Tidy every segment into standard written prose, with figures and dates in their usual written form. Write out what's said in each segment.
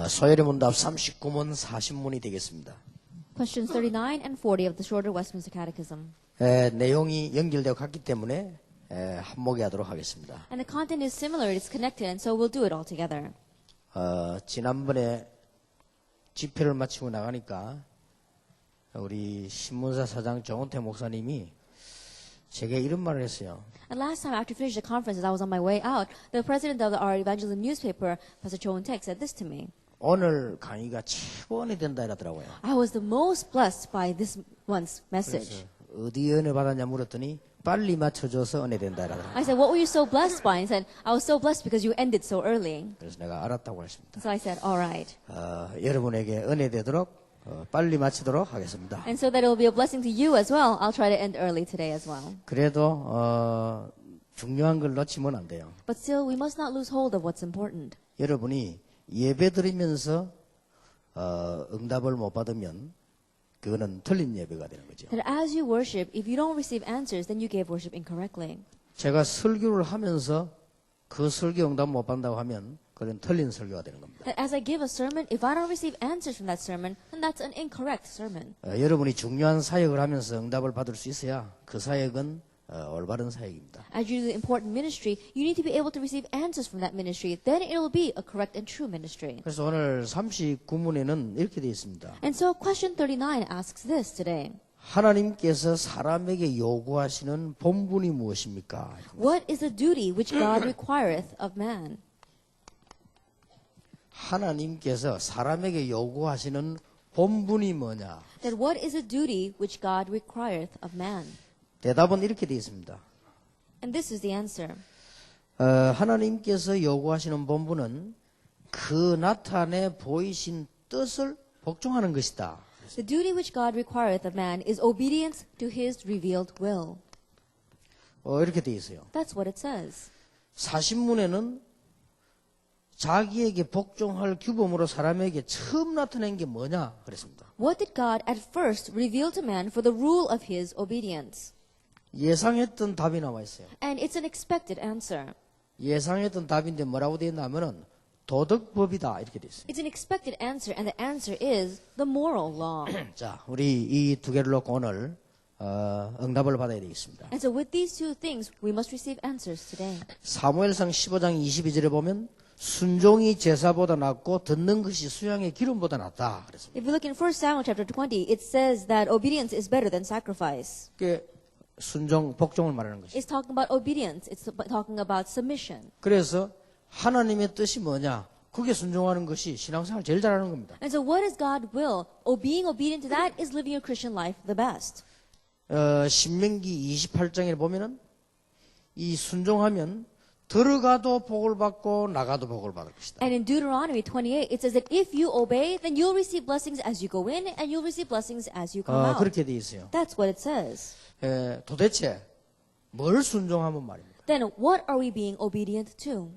소열의 문답 39문 40문이 되겠습니다. Questions 39 and 40 of the shorter Westminster Catechism. 내용이 연결되어 갔기 때문에 한목에 하도록 하겠습니다. And the content is similar, it's connected, and so we'll do it all together. 지난번에 집회를 마치고 나가니까 우리 신문사 사장 정은태 목사님이 제게 이런 말을 했어요. And last time after finishing the conference, as I was on my way out, the president of our evangelism newspaper, Pastor Cho Eun-taek, said this to me. 오늘 강의가 최고 은혜 된다 이러더라고요. I was the most blessed by this one's message. 어디 은혜 받았냐 물었더니 빨리 맞춰줘서 은혜 된다 이러더라고요. I said, what were you so blessed by? And he said, I was so blessed because you ended so early. 그래서 내가 알았다고 했습니다. So I said, all right. 여러분에게 은혜 되도록 빨리 마치도록 하겠습니다. And so that it will be a blessing to you as well, I'll try to end early today as well. 그래도 중요한 걸 놓치면 안 돼요. But still, we must not lose hold of what's important. 여러분이 예배 드리면서 응답을 못 받으면 그거는 틀린 예배가 되는 거죠. That as you worship, if you don't receive answers, then you gave worship incorrectly. 제가 설교를 하면서 그 설교 응답 못 받는다고 하면 그건 틀린 설교가 되는 겁니다. That as I give a sermon, if I don't receive answers from that sermon, then that's an incorrect sermon. 여러분이 중요한 사역을 하면서 응답을 받을 수 있어야 그 사역은 올바른 사역입니다. As you do the important ministry, you need to be able to receive answers from that ministry. Then it will be a correct and true ministry. 그래서 오늘 39문에는 이렇게 되어 있습니다. And so question 39 asks this today. 하나님께서 사람에게 요구하시는 본분이 무엇입니까? What is the duty which God requireth of man? 하나님께서 사람에게 요구하시는 본분이 뭐냐? That what is the duty which God requireth of man? 대답은 이렇게 되어 있습니다. And this is the answer. 하나님께서 요구하시는 본분은 그 나타내 보이신 뜻을 복종하는 것이다. The duty which God requireth of man is obedience to his revealed will. 이렇게 되어 있어요. That's what it says. 40문에는 자기에게 복종할 규범으로 사람에게 처음 나타낸 게 뭐냐 그랬습니다. What did God at first reveal to man for the rule of his obedience? 예상했던 답이 나와 있어요. And it's an expected answer. 예상했던 답인데 뭐라고 되어 있냐면은 도덕법이다 이렇게 되어 있어요. It's an expected answer, and the answer is the moral law. 자, 우리 이 두 개를 놓고 오늘 응답을 받아야 되겠습니다. And so with these two things, we must receive answers today. 사무엘상 15장 22절에 보면 순종이 제사보다 낫고 듣는 것이 수양의 기름보다 낫다 그랬습니다. If you look in 1 Samuel chapter 20, it says that obedience is better than sacrifice. 그게 순종, 복종을 말하는 것이죠. It's talking about obedience. It's talking about submission. 그래서 하나님의 뜻이 뭐냐? 그게 순종하는 것이 신앙생활 제일 잘하는 겁니다. And so what is God's will? Being obedient to that is living your Christian life the best. 신명기 28장에 보면은 이 순종하면 들어가도 복을 받고 나가도 복을 받을 것이다. And in Deuteronomy 28, it says that if you obey, then you'll receive blessings as you go in, and you'll receive blessings as you come out. 그렇게 돼 있어요. That's what it says. 도대체 뭘 순종하면 말입니까? Then what are we being obedient to?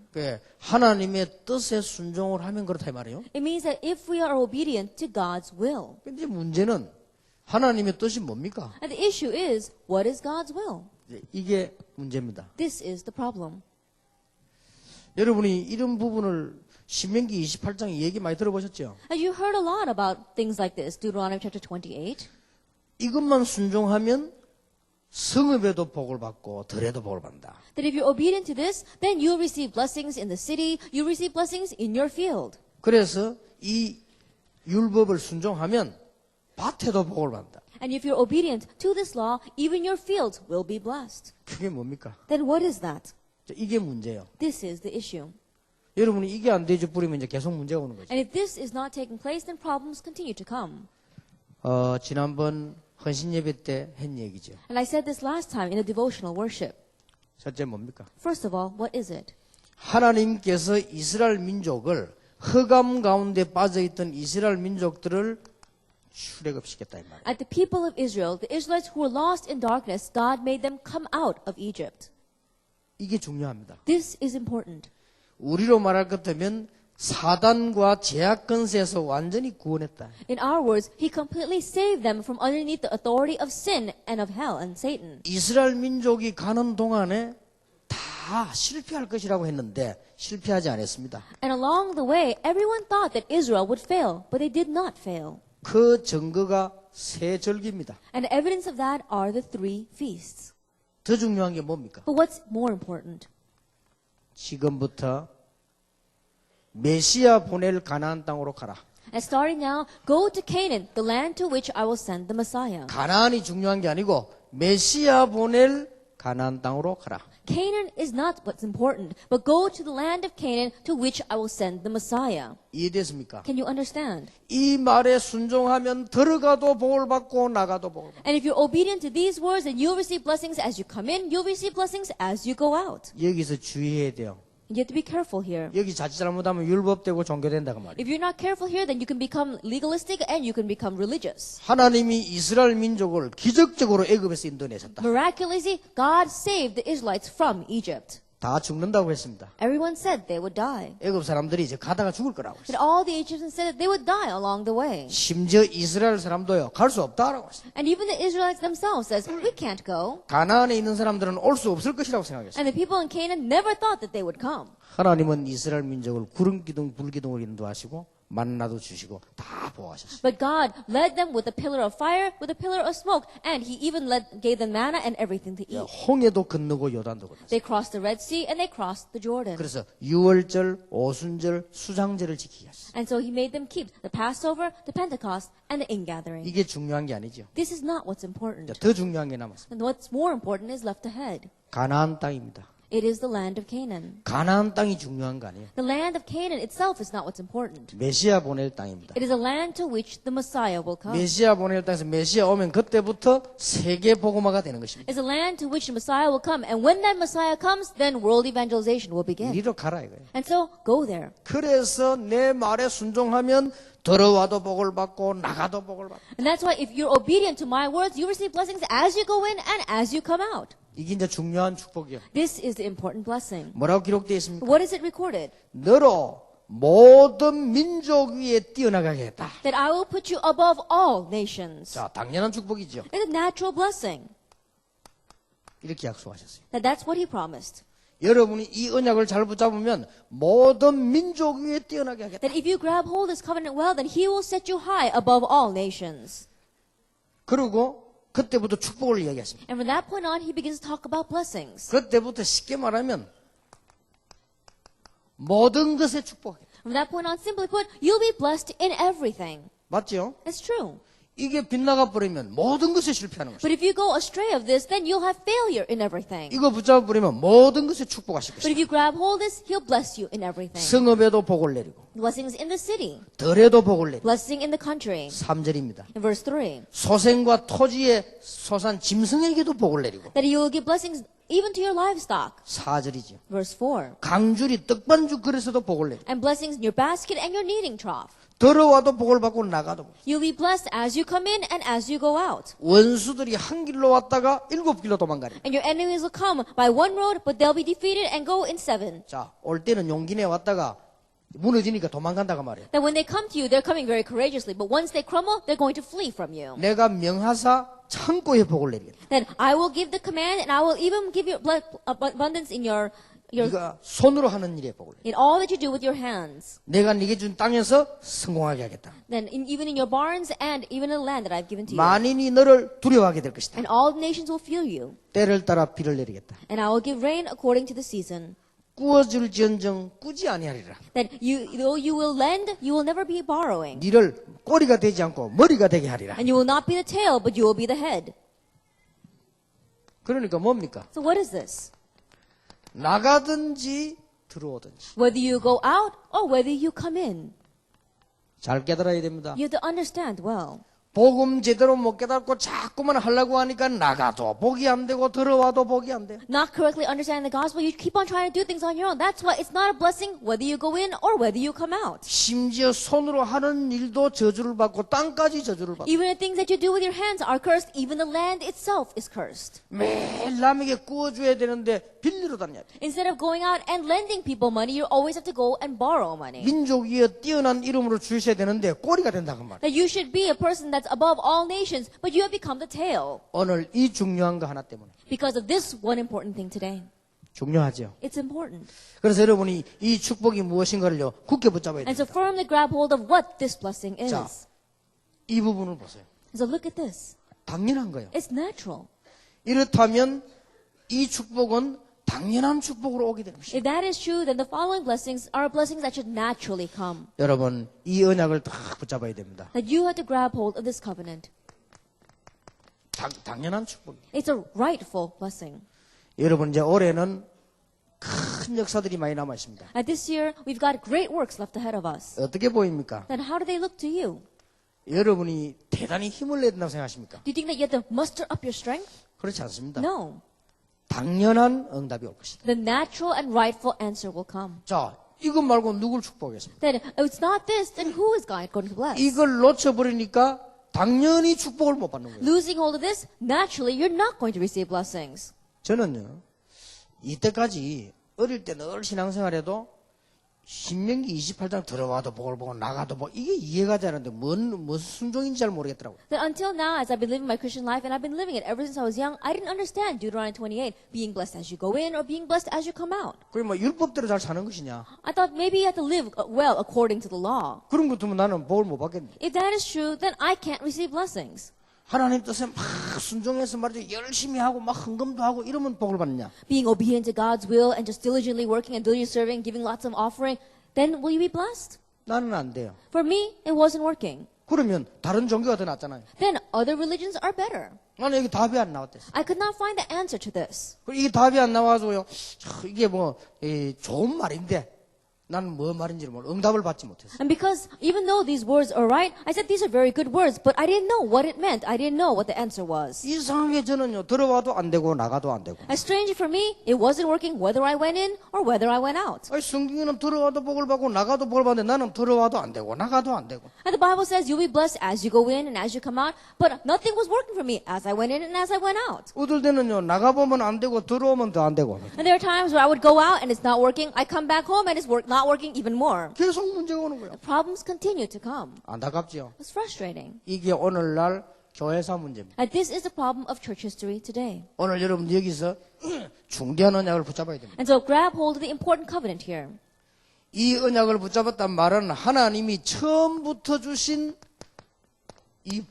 하나님의 뜻에 순종을 하면 그렇다 이 말이에요. It means that if we are obedient to God's will. 근데 문제는 하나님의 뜻이 뭡니까? And the issue is, what is God's will? 이게 문제입니다. This is the problem. 여러분이 이런 부분을 신명기 28장 얘기 많이 들어보셨죠? And you heard a lot about things like this, Deuteronomy chapter 28. 이것만 순종하면 성읍에도 복을 받고 들에도 복을 받는다. That if you're obedient to this, then you'll receive blessings in the city, you'll receive blessings in your field. 그래서 이 율법을 순종하면 밭에도 복을 받는다. And if you're obedient to this law, even your fields will be blessed. 그게 뭡니까? Then what is that? 이게 문제예요. This is the issue. 여러분이 이게 안 되죠 뿌리면 이제 계속 문제가 오는 거죠. And if this is not taking place, then problems continue to come. 지난번 헌신 예배 때 한 얘기죠. And I said this last time in the devotional worship. 첫째 뭡니까? First of all, what is it? 하나님께서 이스라엘 민족을 흑암 가운데 빠져있던 이스라엘 민족들을 출애굽시켰다 이 말이에요. At the people of Israel, the Israelites who were lost in darkness, God made them come out of Egypt. 이게 중요합니다. This is important. 우리로 말할 것 같으면 사단과 제약 권세에서 완전히 구원했다. In our words, He completely saved them from underneath the authority of sin and of hell and Satan. 이스라엘 민족이 가는 동안에 다 다 실패할 것이라고 했는데 실패하지 않았습니다. And along the way, everyone thought that Israel would fail, but they did not fail. 그 증거가 세 절기입니다. And evidence of that are the 3 feasts. 더 중요한 게 뭡니까? But what's more important? 지금부터 메시아 보낼 가나안 땅으로 가라. And starting now, go to Canaan, the land to which I will send the Messiah. 가나안이 중요한 게 아니고 메시아 보낼 가나안 땅으로 가라. Canaan is not what's important, but go to the land of Canaan to which I will send the Messiah. 이해됐습니까? Can you understand? 이 말에 순종하면 들어가도 복을 받고 나가도 복을 받고. And if you're obedient to these words, then you'll receive blessings as you come in, you'll receive blessings as you go out. 여기서 주의해야 돼요. You have to be careful here. 여기 자칫 잘못하면 율법되고 종교된다고 말이에요. If you're not careful here, then you can become legalistic and you can become religious. 하나님이 이스라엘 민족을 기적적으로 애굽에서 인도내셨다. Miraculously, God saved the Israelites from Egypt. 다 죽는다고 했습니다. Everyone said they would die. 애굽 사람들이 이제 가다가 죽을 거라고 But 했어요. all the Egyptians said that they would die along the way. 심지어 이스라엘 사람도요 갈 수 없다라고 했어요. And even the Israelites themselves says, we can't go. 가나안에 있는 사람들은 올 수 없을 것이라고 생각했어요. And the people in Canaan never thought that they would come. 하나님은 이스라엘 민족을 구름 기둥 불기둥을 인도하시고 만나도 주시고 다 보호하셨어요. But God led them with a pillar of fire, with a pillar of smoke, and He even gave them manna and everything to eat. 홍해도 건너고 요단도 건넜어요. They crossed the Red Sea and they crossed the Jordan. 그래서 유월절, 오순절, 수장절을 지키게 하셨어요. And so He made them keep the Passover, the Pentecost, and the ingathering. 이게 중요한 게 아니죠. This is not what's important. 더 중요한 게 남았습니다. And what's more important is left ahead. 가나안 땅입니다. It is the land of Canaan. 가나안 땅이 중요한 거 아니에요. The land of Canaan itself is not what's important. 메시아 보낼 땅입니다. It is a land to which the Messiah will come. 메시아 보낼 땅에서 메시아 오면 그때부터 세계 복음화가 되는 것입니다. It's a land to which the Messiah will come. And when that Messiah comes, then world evangelization will begin. 이리로 가라 이거예요. And so, go there. 그래서 내 말에 순종하면 들어와도 복을 받고 나가도 복을 받고. And that's why if you're obedient to my words, you receive blessings as you go in and as you come out. 이게 이제 중요한 축복이에요. This is the important blessing. 뭐라고 기록되어 있습니까? What is it recorded? 너로 모든 민족 위에 뛰어나가게 했다. That I will put you above all nations. 자, 당연한 축복이죠. It's a natural blessing. 이렇게 약속하셨어요. That's what He promised. 여러분이 이 언약을 잘 붙잡으면 모든 민족 위에 뛰어나게 하겠다. That if you grab hold of this covenant well, then He will set you high above all nations. 그리고 그때부터 축복을 이야기했습니다. And from that point on, He begins to talk about blessings. 그때부터 쉽게 말하면 모든 것에 축복하겠다. From that point on, simply put, you'll be blessed in everything. 맞죠? It's true. 이게 빗나가 버리면 모든 것에 실패하는 것이다. But if you go astray of this, then you'll have failure in everything. 이거 붙잡아 버리면 모든 것에 축복하실 But if 것이다. you grab hold of this, He'll bless you in everything. 성읍에도 복을 내리고 Blessings in the city. 들에도 복을 내리고. Blessing in the country. 3절입니다. In verse 3. 소생과 토지에 소산 짐승에게도 복을 내리고. That He will give blessings even to your livestock. 4절이죠. Verse 4. 강줄이 떡반죽 그릇에도 복을 내리고. And blessings in your basket and your kneading trough. 들어와도 복을 받고 나가도 복. You'll be blessed as you come in and as you go out. 원수들이 한 길로 왔다가 7길로 도망가리. And your enemies will come by one road, but they'll be defeated and go in 7. 자, 올 때는 용기 내 왔다가 무너지니까 도망간다고 말이에요. That when they come to you, they're coming very courageously. But once they crumble, they're going to flee from you. 내가 명하사 창고에 복을 내리겠다. Then I will give the command and I will even give you abundance in your 네가 손으로 하는 일에 복을 내리겠다. in all that you do with your hands. 내가 네게 준 땅에서 성공하게 하겠다. Then even in your barns and even in the land that I've given to you. 만인이 너를 두려워하게 될 것이다. And all the nations will fear you. 때를 따라 비를 내리겠다. And I will give rain according to the season. 꾸어줄지언정 꾸지 아니하리라. That though you will lend, you will never be borrowing. 니를 꼬리가 되지 않고 머리가 되게 하리라. And you will not be the tail, but you will be the head. 그러니까 뭡니까? So what is this? 나가든지 들어오든지 Whether you go out or whether you come in. 잘 깨달아야 됩니다. You have to understand well. 복음 제대로 못 깨닫고 자꾸만 하려고 하니까 나가도 복이 안 되고 들어와도 복이 안 돼. Not correctly understanding the gospel, you keep on trying to do things on your own. That's why it's not a blessing whether you go in or whether you come out. 심지어 손으로 하는 일도 저주를 받고 땅까지 저주를 받고 Even the things that you do with your hands are cursed. Even the land itself is cursed. 매일 남에게 구워줘야 되는데 빌리러 다녀야 돼. Instead of going out and lending people money, you always have to go and borrow money. 민족 위에 뛰어난 이름으로 주셔야 되는데 꼬리가 된다고 말이야. That you should be a person that's above all nations, but you have become the tail. 오늘 이 중요한 거 하나 때문에 Because of this one important thing today. 중요하죠. It's important. 그래서 여러분이 이 축복이 무엇인가를요, 굳게 붙잡아야 And so 됩니다. firmly grab hold of what this blessing 자, is. 이 부분을 보세요. So look at this. 당연한 거예요. It's natural. 이렇다면 이 축복은 당연한 축복으로 오게 되는 것이에요. If that is true, then the following blessings are blessings that should naturally come. 여러분, 이 언약을 딱 붙잡아야 됩니다. That you have to grab hold of this covenant. 당연한 축복이에요. It's a rightful blessing. 여러분, 이제 올해는 큰 역사들이 많이 남아 있습니다. And this year, we've got great works left ahead of us. 어떻게 보입니까? Then how do they look to you? 여러분이 대단히 힘을 내야 된다고 생각하십니까? Do you think that you have to muster up your strength? 그렇지 않습니다. No. 당연한 응답이 올 것이다. The natural and rightful answer will come. 자, 이것 말고 누굴 축복하겠습니까? Then if it's not this, then who is God going to bless? 이걸 놓쳐버리니까 당연히 축복을 못 받는 거예요. Losing hold of this, naturally you're not going to receive blessings. 저는요, 이때까지 어릴 때 늘 신앙생활해도 신명기 28장 들어와도 복을 보고 나가도 복 이게 이해가 되는데 무슨 순종인지 잘 모르겠더라고요. That until now, as I've been living my Christian life, and I've been living it ever since I was young, I didn't understand Deuteronomy 28, being blessed as you go in or being blessed as you come out. 그게 뭐 율법대로 잘 사는 것이냐? I thought maybe you have to live well according to the law. 그런 것 같으면 나는 복을 못 받겠는데. If that is true, then I can't receive blessings. 하나님 뜻에 막 순종해서 말이죠. 열심히 하고 막 헌금도 하고 이러면 복을 받느냐? Being obedient to God's will and just diligently working and diligently serving, giving lots of offering, then will you be blessed? 나는 안 돼요. For me, it wasn't working. 그러면 다른 종교가 더 낫잖아요. Then other religions are better. 나는 여기 답이 안 나왔댔어. I could not find the answer to this. 그리고 이게 답이 안 나와서요. 이게 뭐 좋은 말인데 나는 뭐 말인지를 몰라. 응답을 받지 못했어. And because even though these words are right, I said these are very good words, but I didn't know what it meant. I didn't know what the answer was. 이상하게 저는요. 들어와도 안 되고 나가도 안 되고. And strangely for me, it wasn't working whether I went in or whether I went out. 아니, 성경에는 들어와도 복을 받고 나가도 복을 받는데 나는 들어와도 안 되고 나가도 안 되고. And the Bible says you'll be blessed as you go in and as you come out, but nothing was working for me as I went in and as I went out. 어떨 때는요. 나가보면 안 되고 들어오면 더 안 되고. And there are times where I would go out and it's not working. I come back home and it's not working even more. 계속 문제가 오는 거예요. Problems continue to come. 안타깝죠. It's frustrating. 이게 오늘날 교회사 문제입니다. And this is the problem of church history today. 오늘 여러분 여기서 중대한 언약을 붙잡아야 됩니다. And so grab hold of the important covenant here. 이 언약을 붙잡았단 말은 하나님이 처음부터 주신 이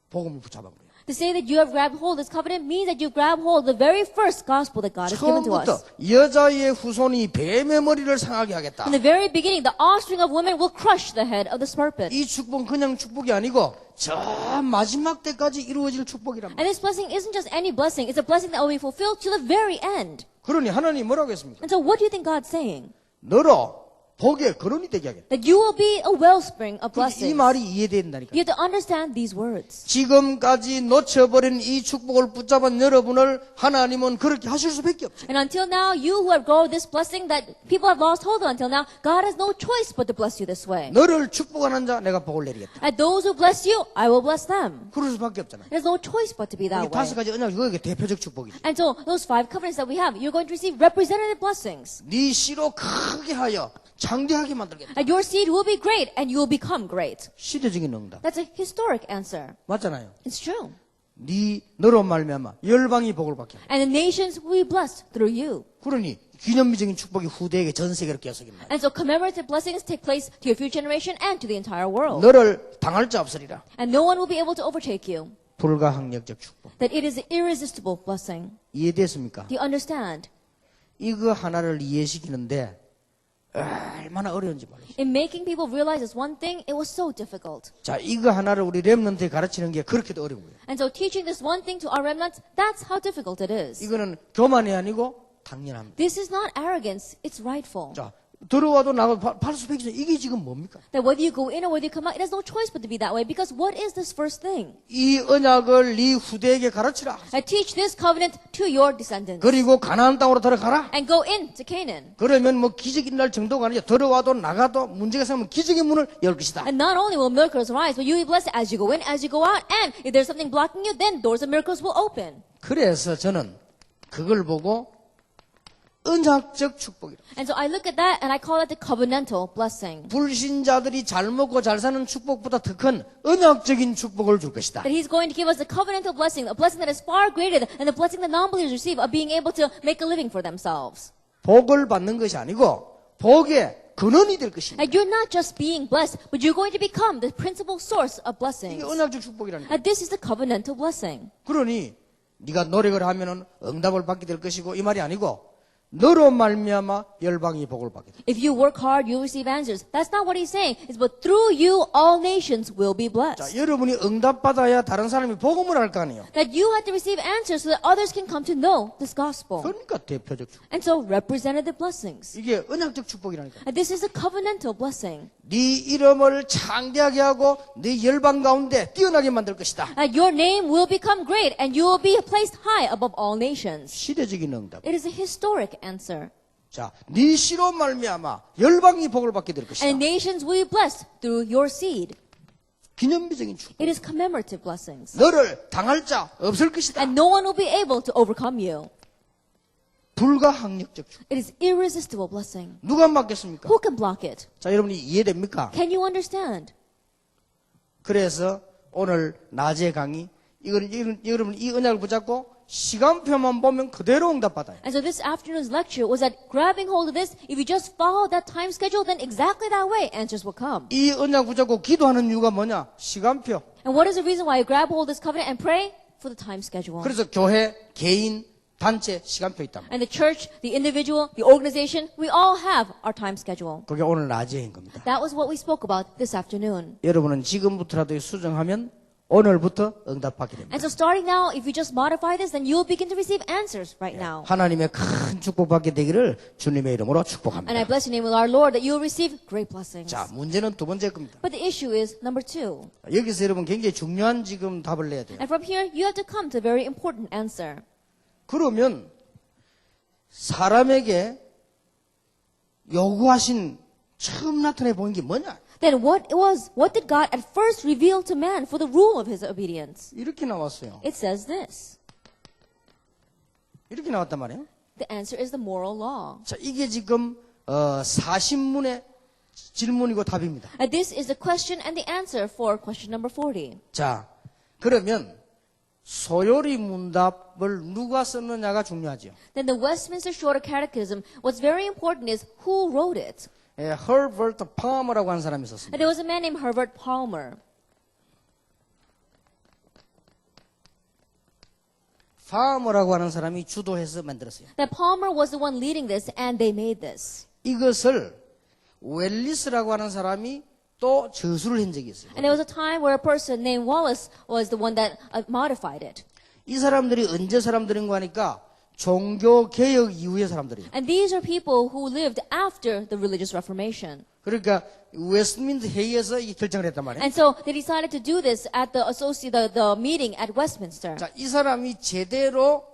복음을 붙잡은 거예요. To say that you have grabbed hold of this covenant means that you grab hold of the very first gospel that God has given to 처음부터 us. 여자의 후손이 뱀의 머리를 상하게 하겠다. From the very beginning, the offspring of women will crush the head of the serpent. 이 축복은 그냥 축복이 아니고 저 마지막 때까지 이루어질 축복이란 말이에요. And this blessing isn't just any blessing, it's a blessing that will be fulfilled to the very end. 그러니 하나님 뭐라고 했습니까? And so what do you think God's saying? 너로 복의 근원이 되게 하겠다. That you will be a wellspring of 이 blessings. 말이 이해된다니까. You have to understand these words. 지금까지 놓쳐버린 이 축복을 붙잡은 여러분을 하나님은 그렇게 하실 수밖에 없죠. And until now, you who have grown this blessing that people have lost hold of until now, God has no choice but to bless you this way. 너를 축복하는 자 내가 복을 내리겠다. And those who bless you, I will bless them. 그럴 수밖에 없잖아요. There's no choice but to be 이 that 다섯 way. 가지 언약 이거 대표적 축복이죠. And so those 5 covenants that we have, you're going to receive representative blessings. 네 씨로 크게 하여 장대하게 만들겠다. And your seed will be great and you will become great. 시대적인 응답. That's a historic answer. 맞잖아요. It's true. 네 너로 말미암아 열방이 복을 받게. And the nations will be blessed through you. 그러니 기념비적인 축복이 후대에게 전 세계로 계속입니다. And so commemorative blessings take place to your future generation and to the entire world. 너를 당할 자 없으리라. And no one will be able to overtake you. 불가항력적 축복. That it is an irresistible blessing. 이해됐습니까? Do you understand? 이거 하나를 이해시키는데 얼마나 어려운지 몰라요. In making people realize this one thing, it was so difficult. 자, 이거 하나를 우리 렘넌트에 가르치는 게 그렇게도 어려운 거예요. And so teaching this one thing to our remnants, that's how difficult it is. 이거는 교만이 아니고 당연합니다. This is not arrogance, it's rightful. 자, 들어와도 나가도 팔수백이죠. 이게 지금 뭡니까? That whether you go in or whether you come out, it has no choice but to be that way. Because what is this first thing? 이 언약을 네 후대에게 가르치라. I teach this covenant to your descendants. 그리고 가나안 땅으로 들어가라. And go in to Canaan. 그러면 뭐 기적이 날 정도가 아니라 들어와도 나가도 문제가 생기면 기적의 문을 열 것이다. And not only will miracles rise, but you will be blessed as you go in, as you go out. And if there's something blocking you, then doors of miracles will open. 그래서 저는 그걸 보고 언약적 축복이라. And so I look at that and I call it the covenantal blessing. 불신자들이 잘 먹고 잘 사는 축복보다 더 큰 언약적인 축복을 줄 것이다. That He's going to give us a covenantal blessing, a blessing that is far greater than the blessing that non-believers receive of being able to make a living for themselves. 복을 받는 것이 아니고 복의 근원이 될 것입니다. And you're not just being blessed, but you're going to become the principal source of blessings. 이게 언약적 축복이라는 거예요. And this is the covenantal blessing. 그러니 네가 노력을 하면은 응답을 받게 될 것이고 이 말이 아니고 너로 말미암아 열방이 복을 받게 돼. If you work hard, you'll receive answers. That's not what He's saying. It's but through you, all nations will be 자, blessed. 여러분이 응답 받아야 다른 사람이 복음을 할 거 아니에요. That you have to receive answers so that others can come to know this gospel. 그러니까 대표적 축복. And so representative blessings. 이게 언약적 축복이라니까. And this is a covenantal blessing. 네 이름을 창대하게 하고 네 열방 가운데 뛰어나게 만들 것이다. That your name will become great and you will be placed high above all nations. 시대적인 응답. It is a historic answer. 자, 네 씨로 말미암아 열방이 복을 받게 될 것이다. And nations will be blessed through your seed. 기념비적인 축복. It is commemorative blessings. 너를 당할 자 없을 것이다. And no one will be able to overcome you. 불가항력적 축복. It is irresistible blessing. 누가 막겠습니까? Who can block it? 자, 여러분이 이해됩니까? Can you understand? 그래서 오늘 낮의 강의 여러분 이 언약을 붙잡고 시간표만 보면 그대로 응답받아요. And so this afternoon's lecture was that grabbing hold of this, if you just follow that time schedule, then exactly that way answers will come. 이 언약 붙잡고 기도하는 이유가 뭐냐? 시간표. And what is the reason why you grab hold of this covenant and pray? For the time schedule. 그래서 교회, 개인, 단체 시간표 있단 말이에요. And the church, the individual, the organization, we all have our time schedule. 그게 오늘 낮에인 겁니다. That was what we spoke about this afternoon. 여러분은 지금부터라도 수정하면 오늘부터 응답받게 됩니다. And so starting now, if you just modify this, then you'll begin to receive answers right now. 하나님의 큰 축복받게 되기를 주님의 이름으로 And I 축복합니다. bless your name with our Lord that you'll receive great blessings. 자, 문제는 두 번째 겁니다. But the issue is number 2. 여기서 여러분 굉장히 중요한 지금 답을 내야 돼요. And from here, you have to come to a very important answer. 그러면 사람에게 요구하신 처음 나타내 보인 게 뭐냐? Then what did God at first reveal to man for the rule of his obedience? 이렇게 나왔어요. It says this. 이렇게 나왔단 말이에요. The answer is the moral law. 자, 이게 지금 40문의 질문이고 답입니다. And this is the question and the answer for question number 40. 자, 그러면 소요리 문답을 누가 썼느냐가 중요하죠. Then the Westminster Shorter Catechism, what's very important is who wrote it. 허버트 palmer라고 하는 사람이 썼습니다. And there was a man named Herbert Palmer. palmer라고 하는 사람이 주도해서 만들었어요. That Palmer was the one leading this and they made this. 이것을 웰리스라고 하는 사람이 또 저술을 한 적이 있어요. And there was a time where a person named Wallace was the one that modified it. 이 사람들이 언제 사람들인가 하니까 종교 개혁 이후의 사람들이에요. And these are people who lived after the religious reformation. 그러니까 웨스트민스터 회의에서 이 결정을 했단 말이에요. And so they decided to do this at the meeting at Westminster. 자, 이 사람이 제대로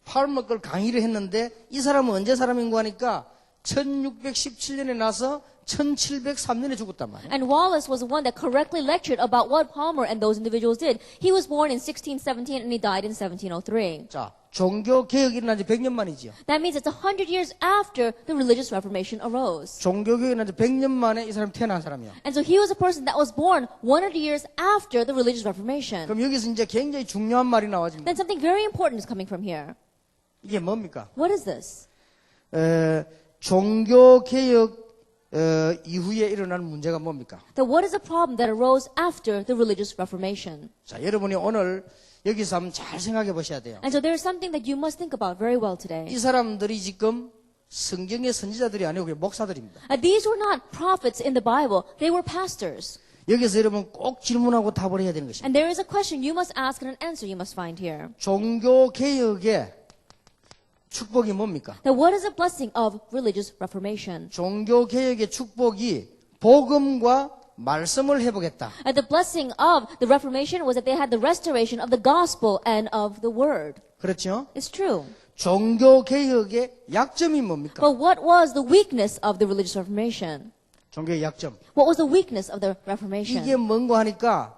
팔머 걸 강의를 했는데 이 사람은 언제 사람인가 하니까 1617년에 나서 1703년에 죽었단 말이에요. And Wallace was the one that correctly lectured about what Palmer and those individuals did. He was born in 1617 and he died in 1703. 자, 종교 개혁이 일어난 지 100년 만이지요. That means it's 100 years after the religious reformation arose. 종교 개혁이 일어난 지 100년 만에 이 사람이 태어난 사람이야. And so he was a person that was born 100 years after the religious reformation. 그럼 여기서 이제 굉장히 중요한 말이 나와집니다. Then something very important is coming from here. 이게 뭡니까? What is this? 종교 개혁 이후에 일어나는 문제가 뭡니까? That what is the problem that arose after the religious reformation? 자, 여러분이 오늘 여기서 한번 잘 생각해 보셔야 돼요. And so there is something that you must think about very well 이 today. 사람들이 지금 성경의 선지자들이 아니고 그냥 목사들입니다. These were not prophets in the Bible. They were pastors. 여기서 여러분 꼭 질문하고 답을 해야 되는 것입니다. And there is a question you must ask and an answer you must find here. 종교 개혁의 축복이 뭡니까? That what is the blessing of religious reformation? 종교 개혁의 축복이 복음과 말씀을 회복했다. The blessing of the reformation was that they had the restoration of the gospel and of the word. 그렇죠? It's true. 종교 개혁의 약점이 뭡니까? But what was the weakness of the religious reformation? 종교의 약점. What was the weakness of the reformation? 이게 뭔가 하니까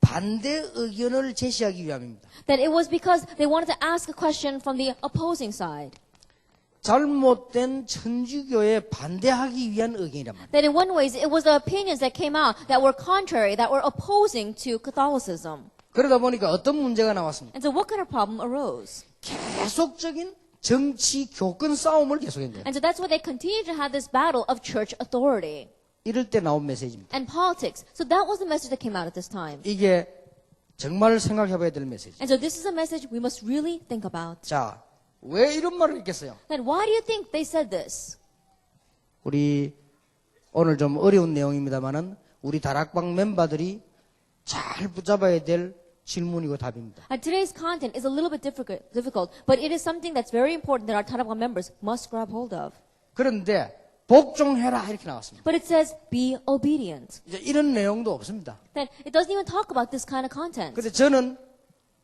반대 의견을 제시하기 위함입니다. That it was because they wanted to ask a question from the opposing side. 잘못된 천주교에 반대하기 위한 의견이란 말이에요. That in one ways, it was the opinions that came out that were contrary, that were opposing to Catholicism. 그러다 보니까 어떤 문제가 나왔습니까? And so what kind of problem arose? 계속적인 정치 교권 싸움을 계속했네요. And so that's why they continued to have this battle of church authority 이럴 때 나온 메시지입니다. and politics. So that was the message that came out at this time. 이게 정말 생각해봐야 될 메시지. And so this is a message we must really think about. 자, 왜 이런 말을 했겠어요? Then why do you think they said this? 우리 오늘 좀 어려운 내용입니다만은 우리 다락방 멤버들이 잘 붙잡아야 될 질문이고 답입니다. Today's content is a little bit difficult, but it is something that's very important that our Tarabang members must grab hold of. 그런데 복종해라 이렇게 나왔습니다. But it says, be obedient. 이제 이런 내용도 없습니다. Then it doesn't even talk about this kind of content. 그런데 저는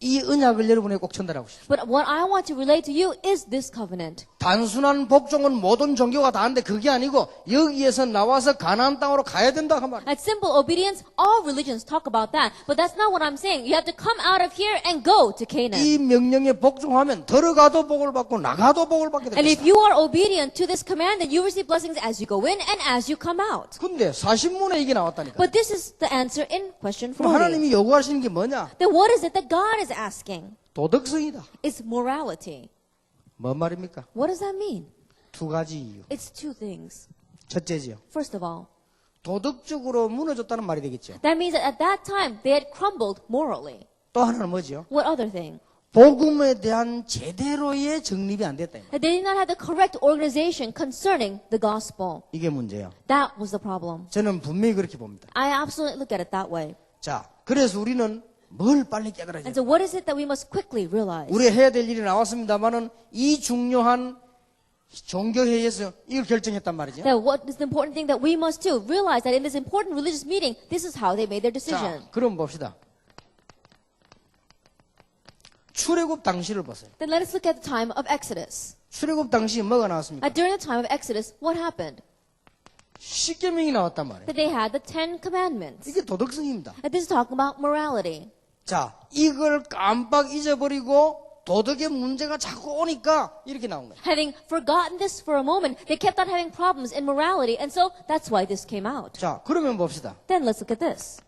이 언약을 여러분에게 꼭 전달하고 싶습니다. But what I want to relate to you is this covenant. 단순한 복종은 모든 종교가 다 하는데 그게 아니고 여기에서 나와서 가나안 땅으로 가야 된다 그 말이에요. At simple obedience, all religions talk about that. But that's not what I'm saying. You have to come out of here and go to Canaan. 이 명령에 복종하면 들어가도 복을 받고 나가도 복을 받게 And if 됩니다. you are obedient to this command, then you receive blessings as you go in and as you come out. 근데 40문에 이게 나왔다니까. But this is the answer in question 그럼 40. 하나님이 요구하시는 게 뭐냐? Then what is it that God is asking? 도덕성이다. It's morality. 뭔 말입니까? What does that mean? 두 가지 이유. It's two things. 첫째지요. First of all, 도덕적으로 무너졌다는 말이 되겠죠. that means that at that time they had crumbled morally. 또 하나는 뭐지요? What other thing? 복음에 대한 제대로의 정립이 안 됐다. That they did not have the correct organization concerning the gospel. 이게 문제예요. That was the problem. 저는 분명히 그렇게 봅니다. I absolutely look at it that way. 자, 그래서 우리는 뭘 빨리 깨달아야 And 돼요? so what is it that we must quickly realize? 우리 해야 될 일이 나왔습니다만은 이 중요한 종교회의에서 이걸 결정했단 말이죠. That what is the important thing that we must do? Realize that in this important religious meeting, this is how they made their decision. 자, 그럼 봅시다. 출애굽 당시를 보세요. Then let us look at the time of Exodus. 출애굽 당시 뭐가 나왔습니까? During the time of Exodus, what happened? 십계명이 나왔단 말이에요. That they had the Ten Commandments. 이게 도덕성입니다. And this is talking about morality. 자, 이걸 깜빡 잊어버리고 도덕의 문제가 자꾸 오니까 이렇게 나온 거예요. Having forgotten this for a moment, they kept on having problems in morality, and so that's why this came out. 자, 그러면 봅시다. Then let's look at this.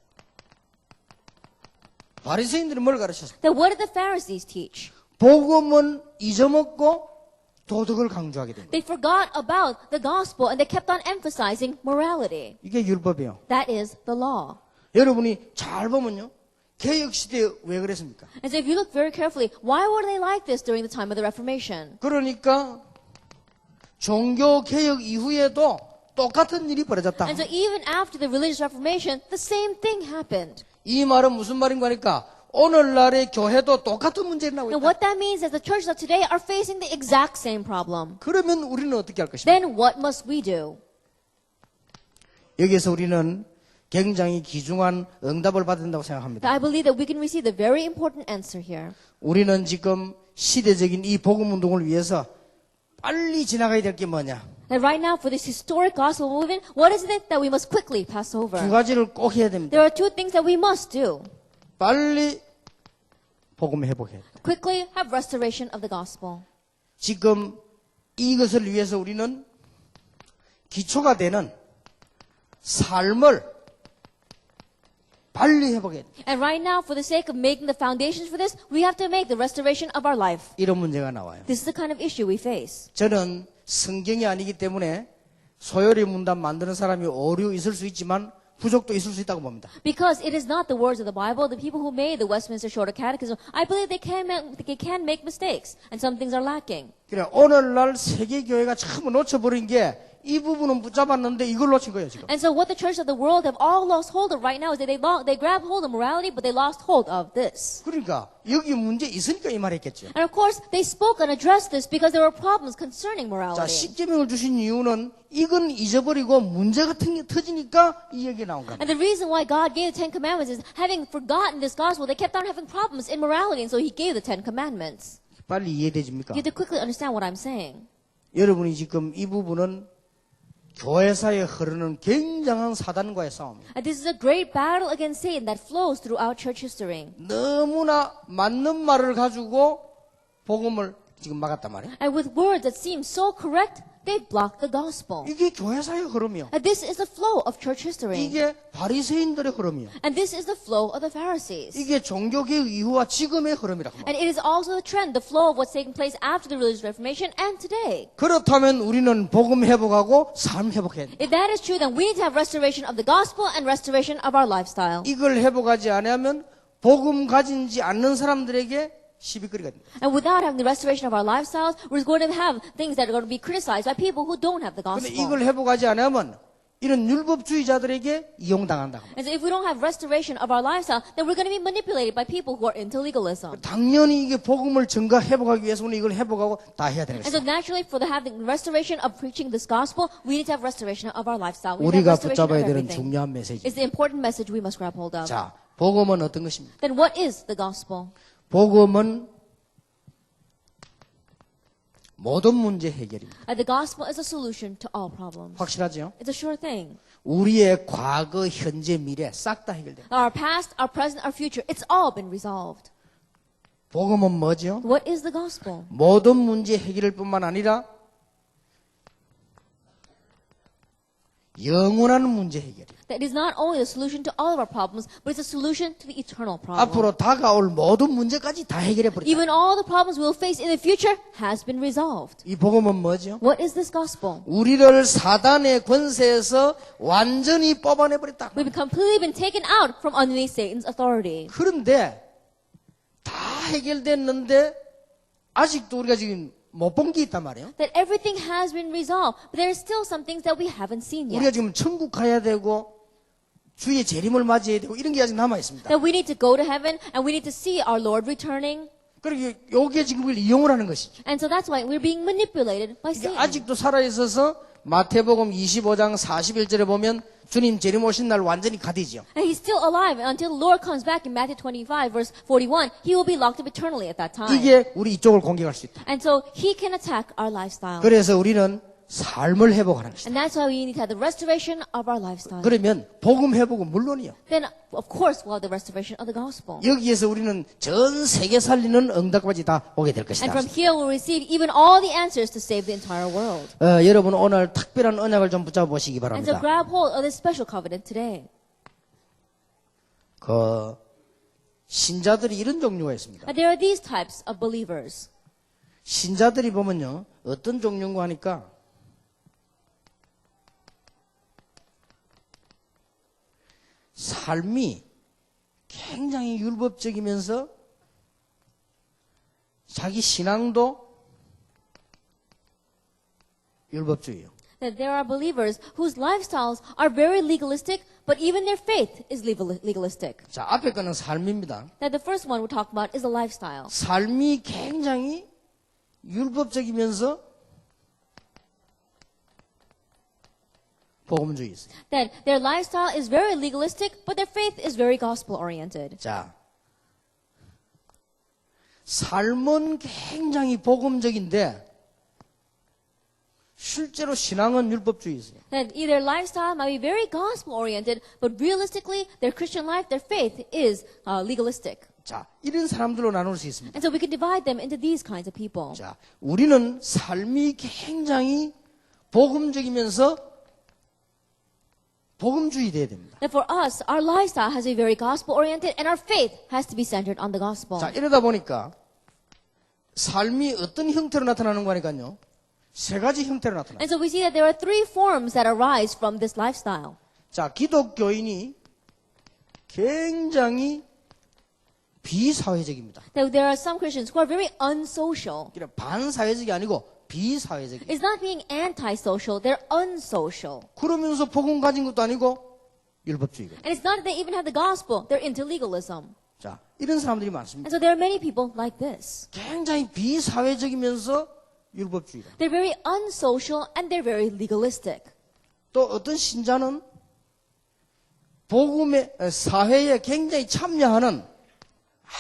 바리새인들이 뭘 가르쳤습니까? Then what did the Pharisees teach? 복음은 잊어먹고 도덕을 강조하게 됩니다. They forgot about the gospel and they kept on emphasizing morality. 이게 율법이에요. That is the law. 여러분이 잘 보면요. 개혁 시대에 왜 그랬습니까? And so if you look very carefully, why were they like this during the time of the Reformation? 그러니까 종교 개혁 이후에도 똑같은 일이 벌어졌다. And so even after the religious Reformation, the same thing happened. 이 말은 무슨 말인가 하니까 오늘날의 교회도 똑같은 문제를 나오고 And 있다. what that means is the churches of today are facing the exact same problem. 그러면 우리는 어떻게 할 것입니까? Then what must we do? 여기에서 우리는 굉장히 귀중한 응답을 받아야 된다고 생각합니다. I believe that we can receive the very important answer here. 우리는 지금 시대적인 이 복음 운동을 위해서 빨리 지나가야 될 게 뭐냐? And right now, for this historic gospel movement, what is it that we must quickly pass over? 두 가지를 꼭 해야 됩니다. There are two things that we must do. 빨리 복음 회복해야 돼요. Quickly have restoration of the gospel. 지금 이것을 위해서 우리는 기초가 되는 삶을 빨리 회복해야 돼요. And right now, for the sake of making the foundations for this, we have to make the restoration of our life. 이런 문제가 나와요. This is the kind of issue we face. 저는 성경이 아니기 때문에 소요리 문답 만드는 사람이 오류 있을 수 있지만 부족도 있을 수 있다고 봅니다. Because it is not the words of the Bible, the people who made the Westminster Shorter Catechism, I believe they can make mistakes, and some things are lacking. 그래 오늘날 세계 교회가 참 놓쳐버린 게 이 부분은 붙잡았는데 이걸 놓친 거예요 지금. And so what the church of the world have all lost hold of right now is that they grab hold of morality, but they lost hold of this. 그러니까 여기 문제 있으니까 이 말했겠죠. And of course, they spoke and addressed this because there were problems concerning 자, morality. 십계명을 주신 이유는 이건 잊어버리고 문제가 터지니까 이 얘기 나온 겁니다. And the reason why God gave the Ten Commandments is having forgotten this gospel, they kept on having problems in morality, and so He gave the Ten Commandments. 빨리 이해되십니까? You have to quickly understand what I'm saying. 여러분이 지금 이 부분은 교회사에 흐르는 굉장한 사단과의 싸움이에요. And this is a great battle against Satan that flows throughout church history. 너무나 맞는 말을 가지고 복음을 지금 막았단 말이에요. And with words that seem so correct, they block the gospel. 이게 교회사의 흐름이요. And this is the flow of church history. 이게 바리새인들의 흐름이요. And this is the flow of the Pharisees. 이게 종교개혁 이후와 지금의 흐름이라고 합니다. And it is also the trend, the flow of what's taking place after the religious reformation and today. 그렇다면 우리는 복음 회복하고 삶 회복해야 돼. If that is true, then we need to have restoration of the gospel and restoration of our lifestyle. 이걸 회복하지 않으면 복음 가진지 않는 사람들에게 시비거리가 됩니다. And without having the restoration of our lifestyles, we're going to have things that are going to be criticized by people who don't have the 근데 gospel. 이걸 회복하지 않으면 이런 율법주의자들에게 이용당한다고 합니다. And so if we don't have restoration of our lifestyle, then we're going to be manipulated by people who are into legalism. 당연히 이게 복음을 증가 회복하기 위해서는 이걸 회복하고 다 해야 되는 And so 것입니다. naturally, for the having restoration of preaching this gospel, we need to have restoration of our lifestyle. We need to 우리가 have restoration 붙잡아야 of 되는 everything. 중요한 메시지. It's the important message we must grab hold of. 자, 복음은 어떤 것입니까? Then what is the gospel? 복음은 모든 문제 해결입니다. The gospel is a solution to all problems. 확실하죠? It's a sure thing. 우리의 과거, 현재, 미래 싹 다 해결됩니다. Our past, our present, our future, it's all been resolved. 복음은 뭐죠? What is the gospel? 모든 문제 해결일 뿐만 아니라 영원한 문제 해결이에요. That is not only the solution to all of our problems, but it's a solution to the eternal problem. 앞으로 다가올 모든 문제까지 다 해결해 버린다. Even all the problems we will face in the future has been resolved. 이 복음은 뭐죠? What is this gospel? 우리를 사단의 권세에서 완전히 뽑아내 버렸다. We've completely been taken out from underneath Satan's authority. 그런데 다 해결됐는데 아직도 우리가 지금 못 본 게 있단 말이에요. That everything has been resolved, but there are still some things that we haven't seen 우리가 yet. 지금 천국 가야 되고 주의 재림을 맞이해야 되고 이런 게 아직 남아 있습니다. That we need to go to heaven and we need to see our Lord returning. 그리고 요게 지금 그걸 이용을 하는 것이죠. And so that's why we're being manipulated by 이게 Satan. 아직도 살아 있어서 마태복음 25장 41절에 보면 주님 재림 오신 날 완전히 가디죠. And he's still alive, and until the Lord comes back in Matthew 25, verse 41, he will be locked up eternally at that time. 이게 우리 이쪽을 공격할 수 있다. And so he can attack our lifestyle. 그래서 우리는 삶을 회복하는 것이다. And that's why we need to have the restoration of our lifestyle. 그러면 복음 회복은 물론이요. Then, of course, we'll have the restoration of the gospel. 여기에서 우리는 전 세계 살리는 응답까지 다 오게 될 것이다. And from here we'll receive even all the answers to save the entire world. 여러분 오늘 특별한 언약을 좀 붙잡아 보시기 And so 바랍니다. grab hold of this special covenant today. 그 신자들이 이런 종류가 있습니다. And there are these types of believers. 신자들이 보면요 어떤 종류인가 하니까 삶이 굉장히 율법적이면서 자기 신앙도 율법주의예요. That there are believers whose lifestyles are very legalistic, but even their faith is legalistic. 자, 앞에 거는 삶입니다. That the first one we're talking about is a lifestyle. 삶이 굉장히 율법적이면서 복음주의 있어요. That their lifestyle is very legalistic, but their faith is very gospel oriented. 자, 삶은 굉장히 복음적인데 실제로 신앙은 율법주의이세요. That their lifestyle might be very gospel oriented, but realistically, their Christian life, their faith is legalistic. 자, 이런 사람들로 나눌 수 있습니다. And so we can divide them into these kinds of people. 자, 우리는 삶이 굉장히 복음적이면서 복음주의 돼야 됩니다. That for us, our lifestyle has to be very gospel oriented, and our faith has to be centered on the gospel. 자, 이러다 보니까 삶이 어떤 형태로 나타나는 거니까요. 세 가지 형태로 나타나요. And so we see that there are three forms that arise from this lifestyle. 자, 기독교인이 굉장히 비사회적입니다. That there are some Christians who are very unsocial. 그러니까 반사회적이 아니고 비사회적이에요. It's not being antisocial, they're unsocial. 그러면서 복음 가진 것도 아니고 율법주의고. And it's not that they even have the gospel, they're into legalism. 자, 이런 사람들이 많습니다. And so there are many people like this. 굉장히 비사회적이면서 율법주의다. They're very unsocial and they're very legalistic. 또 어떤 신자는 복음의 사회에 굉장히 참여하는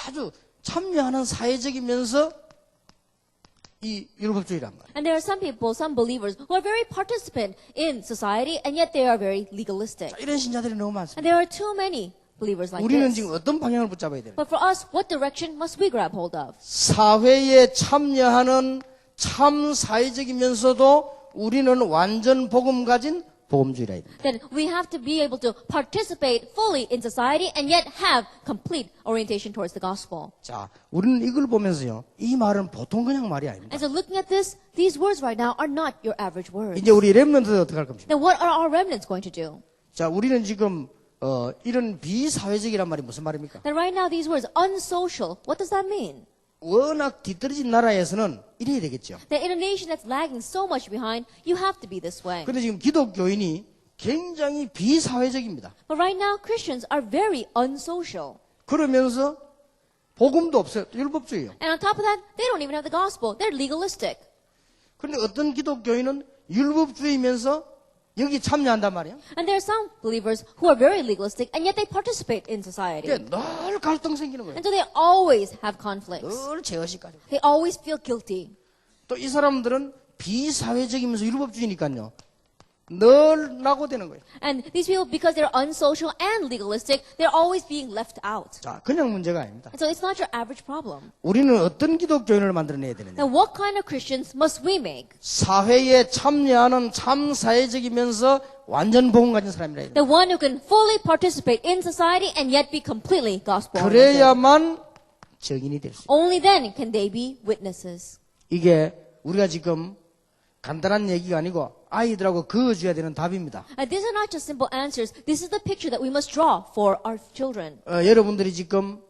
아주 참여하는 사회적이면서 이 율법주의란 말이에요. And there are some people, some believers who are very participant in society and yet they are very legalistic. 자, 이런 신자들이 너무 And 많습니다. there are too many believers like 우리는 this. 지금 어떤 방향을 붙잡아야 되는가? But for us, what direction must we grab hold of? 사회에 참여하는 참 사회적이면서도 우리는 완전 복음 가진 복음주의라. Then we have to be able to participate fully in society and yet have complete orientation towards the gospel. 자, 우리는 이걸 보면서요. 이 말은 보통 그냥 말이 아닙니다. And so looking at this, these words right now are not your average words. 이제 우리 렘넌트들 어떻게 할 겁니까? Then what are our remnants going to do? 자, 우리는 지금 이런 비사회적이란 말이 무슨 말입니까? Then right now these words, unsocial, what does that mean? 워낙 뒤떨어진 나라에서는 이래야 되겠죠. That in a nation that's lagging so much behind, you have to be this way. 그런데 지금 기독교인이 굉장히 비사회적입니다. But right now, Christians are very unsocial. 그러면서 복음도 없어요. 율법주의예요. And on top of that, they don't even have the gospel. They're legalistic. 그런데 어떤 기독교인은 율법주의면서 여기 참여한단 말이에요. And there are some believers who are very legalistic, and yet they participate in society. 그러니까 늘 갈등 생기는 거예요. And so they always have conflicts. 늘 제어식까지. They always feel guilty. 또 이 사람들은 비사회적이면서 율법주의니까요. 늘 낙오되는 거예요. And these people, because they're unsocial and legalistic, they're always being left out. 자, 그냥 문제가 아닙니다. And so it's not your average problem. 우리는 어떤 기독교인을 만들어내야 되느냐. Now, what kind of Christians must we make? 사회에 참여하는 참 사회적이면서 완전 복음 가진 사람이라 해야 돼요. The one who can fully participate in society and yet be completely gospel-oriented. 그래야만 증인이 될 수 있어요. Only then can they be witnesses. 이게 우리가 지금 간단한 얘기가 아니고 아이들하고 그어줘야 되는 답입니다. These are not just simple answers. This is the picture that we must draw for our children. 여러분들이 지금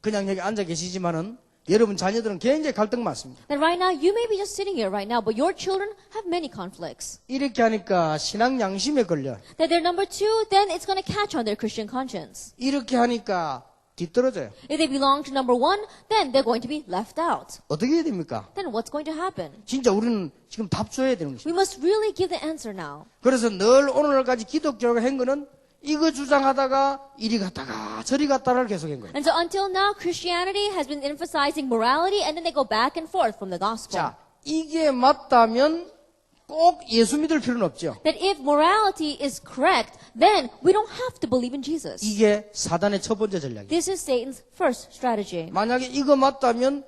그냥 여기 앉아 계시지만은 여러분 자녀들은 굉장히 갈등 많습니다. And right now, you may be just sitting here right now, but your children have many conflicts. 이렇게 하니까 신앙 양심에 걸려. That they're number two, then it's going to catch on their Christian conscience. 이렇게 하니까 뒤떨어져요. If they belong to number one, then they're going to be left out. 어떻게 해야 됩니까? Then what's going to happen? 진짜 우리는 지금 답 줘야 되는 것입니다. We must really give the answer now. 그래서 늘 오늘날까지 기독교가 한 거는 이거 주장하다가 이리 갔다가 저리 갔다를 계속한 거예요. And so until now, Christianity has been emphasizing morality, and then they go back and forth from the gospel. 자, 이게 맞다면 꼭 예수 믿을 필요는 없죠. That if morality is correct, then we don't have to believe in Jesus. 이게 사단의 첫 번째 전략이에요. This is Satan's first strategy. 만약에 이거 맞다면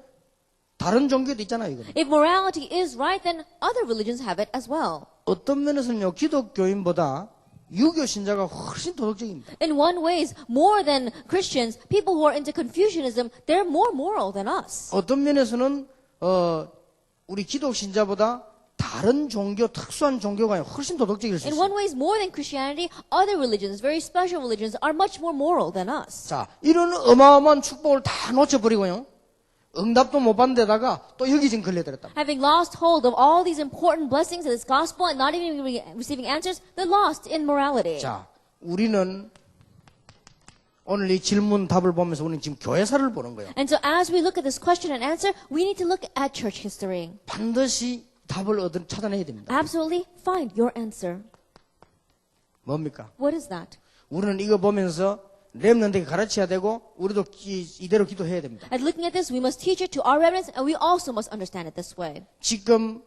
다른 종교도 있잖아요. 이거. If morality is right, then other religions have it as well. 어떤 면에서는요, 기독교인보다 유교 신자가 훨씬 도덕적입니다. In one ways, more than Christians, people who are into Confucianism, they're more moral than us. 어떤 면에서는 우리 기독 신자보다 다른 종교, 특수한 종교가 훨씬 도덕적일 수 In 있어요. one ways, more than Christianity, other religions, very special religions, are much more moral than us. 자, 이런 어마어마한 축복을 다 놓쳐버리고요. 응답도 못 받는 데다가 또 여기 지금 걸려들었다. Having lost hold of all these important blessings of this gospel and not even receiving answers, they're lost in morality. 자, 우리는 오늘 이 질문 답을 보면서 우리는 지금 교회사를 보는 거예요. And so as we look at this question and answer, we need to look at church history. 반드시 답을 찾아내야 됩니다. Absolutely find your answer. 뭡니까? What is that? 우리는 이거 보면서 렘넌트에게 가르쳐야 되고 우리도 이대로 기도해야 됩니다. And looking at this, we must teach it to our remnants, and we also must understand it this way. 지금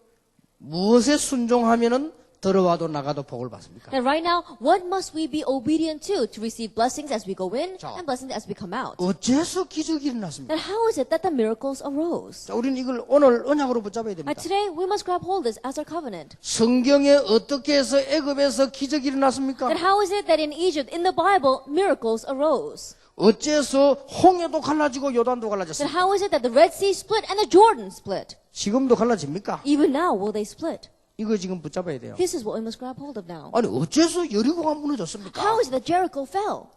무엇에 순종하면은 들어와도 나가도 복을 받습니까? And right now, what must we be obedient to receive blessings as we go in 자, and blessings as we come out? 어째서 기적이 일어났습니까? Then how is it that the miracles arose? 자, 우리는 이걸 오늘 언약으로 붙잡아야 됩니다. Today, we must grab hold of this as our covenant. 성경에 어떻게 해서 애굽에서 기적이 일어났습니까? Then how is it that in Egypt, in the Bible, miracles arose? 어째서 홍해도 갈라지고 요단도 Then 갈라졌습니까? how is it that the Red Sea split and the Jordan split? 지금도 갈라집니까? Even now, will they split? 이거 지금 붙잡아야 돼요. This is what we must grab hold of now. 아니 어째서 여리고가 무너졌습니까? How is it that Jericho fell?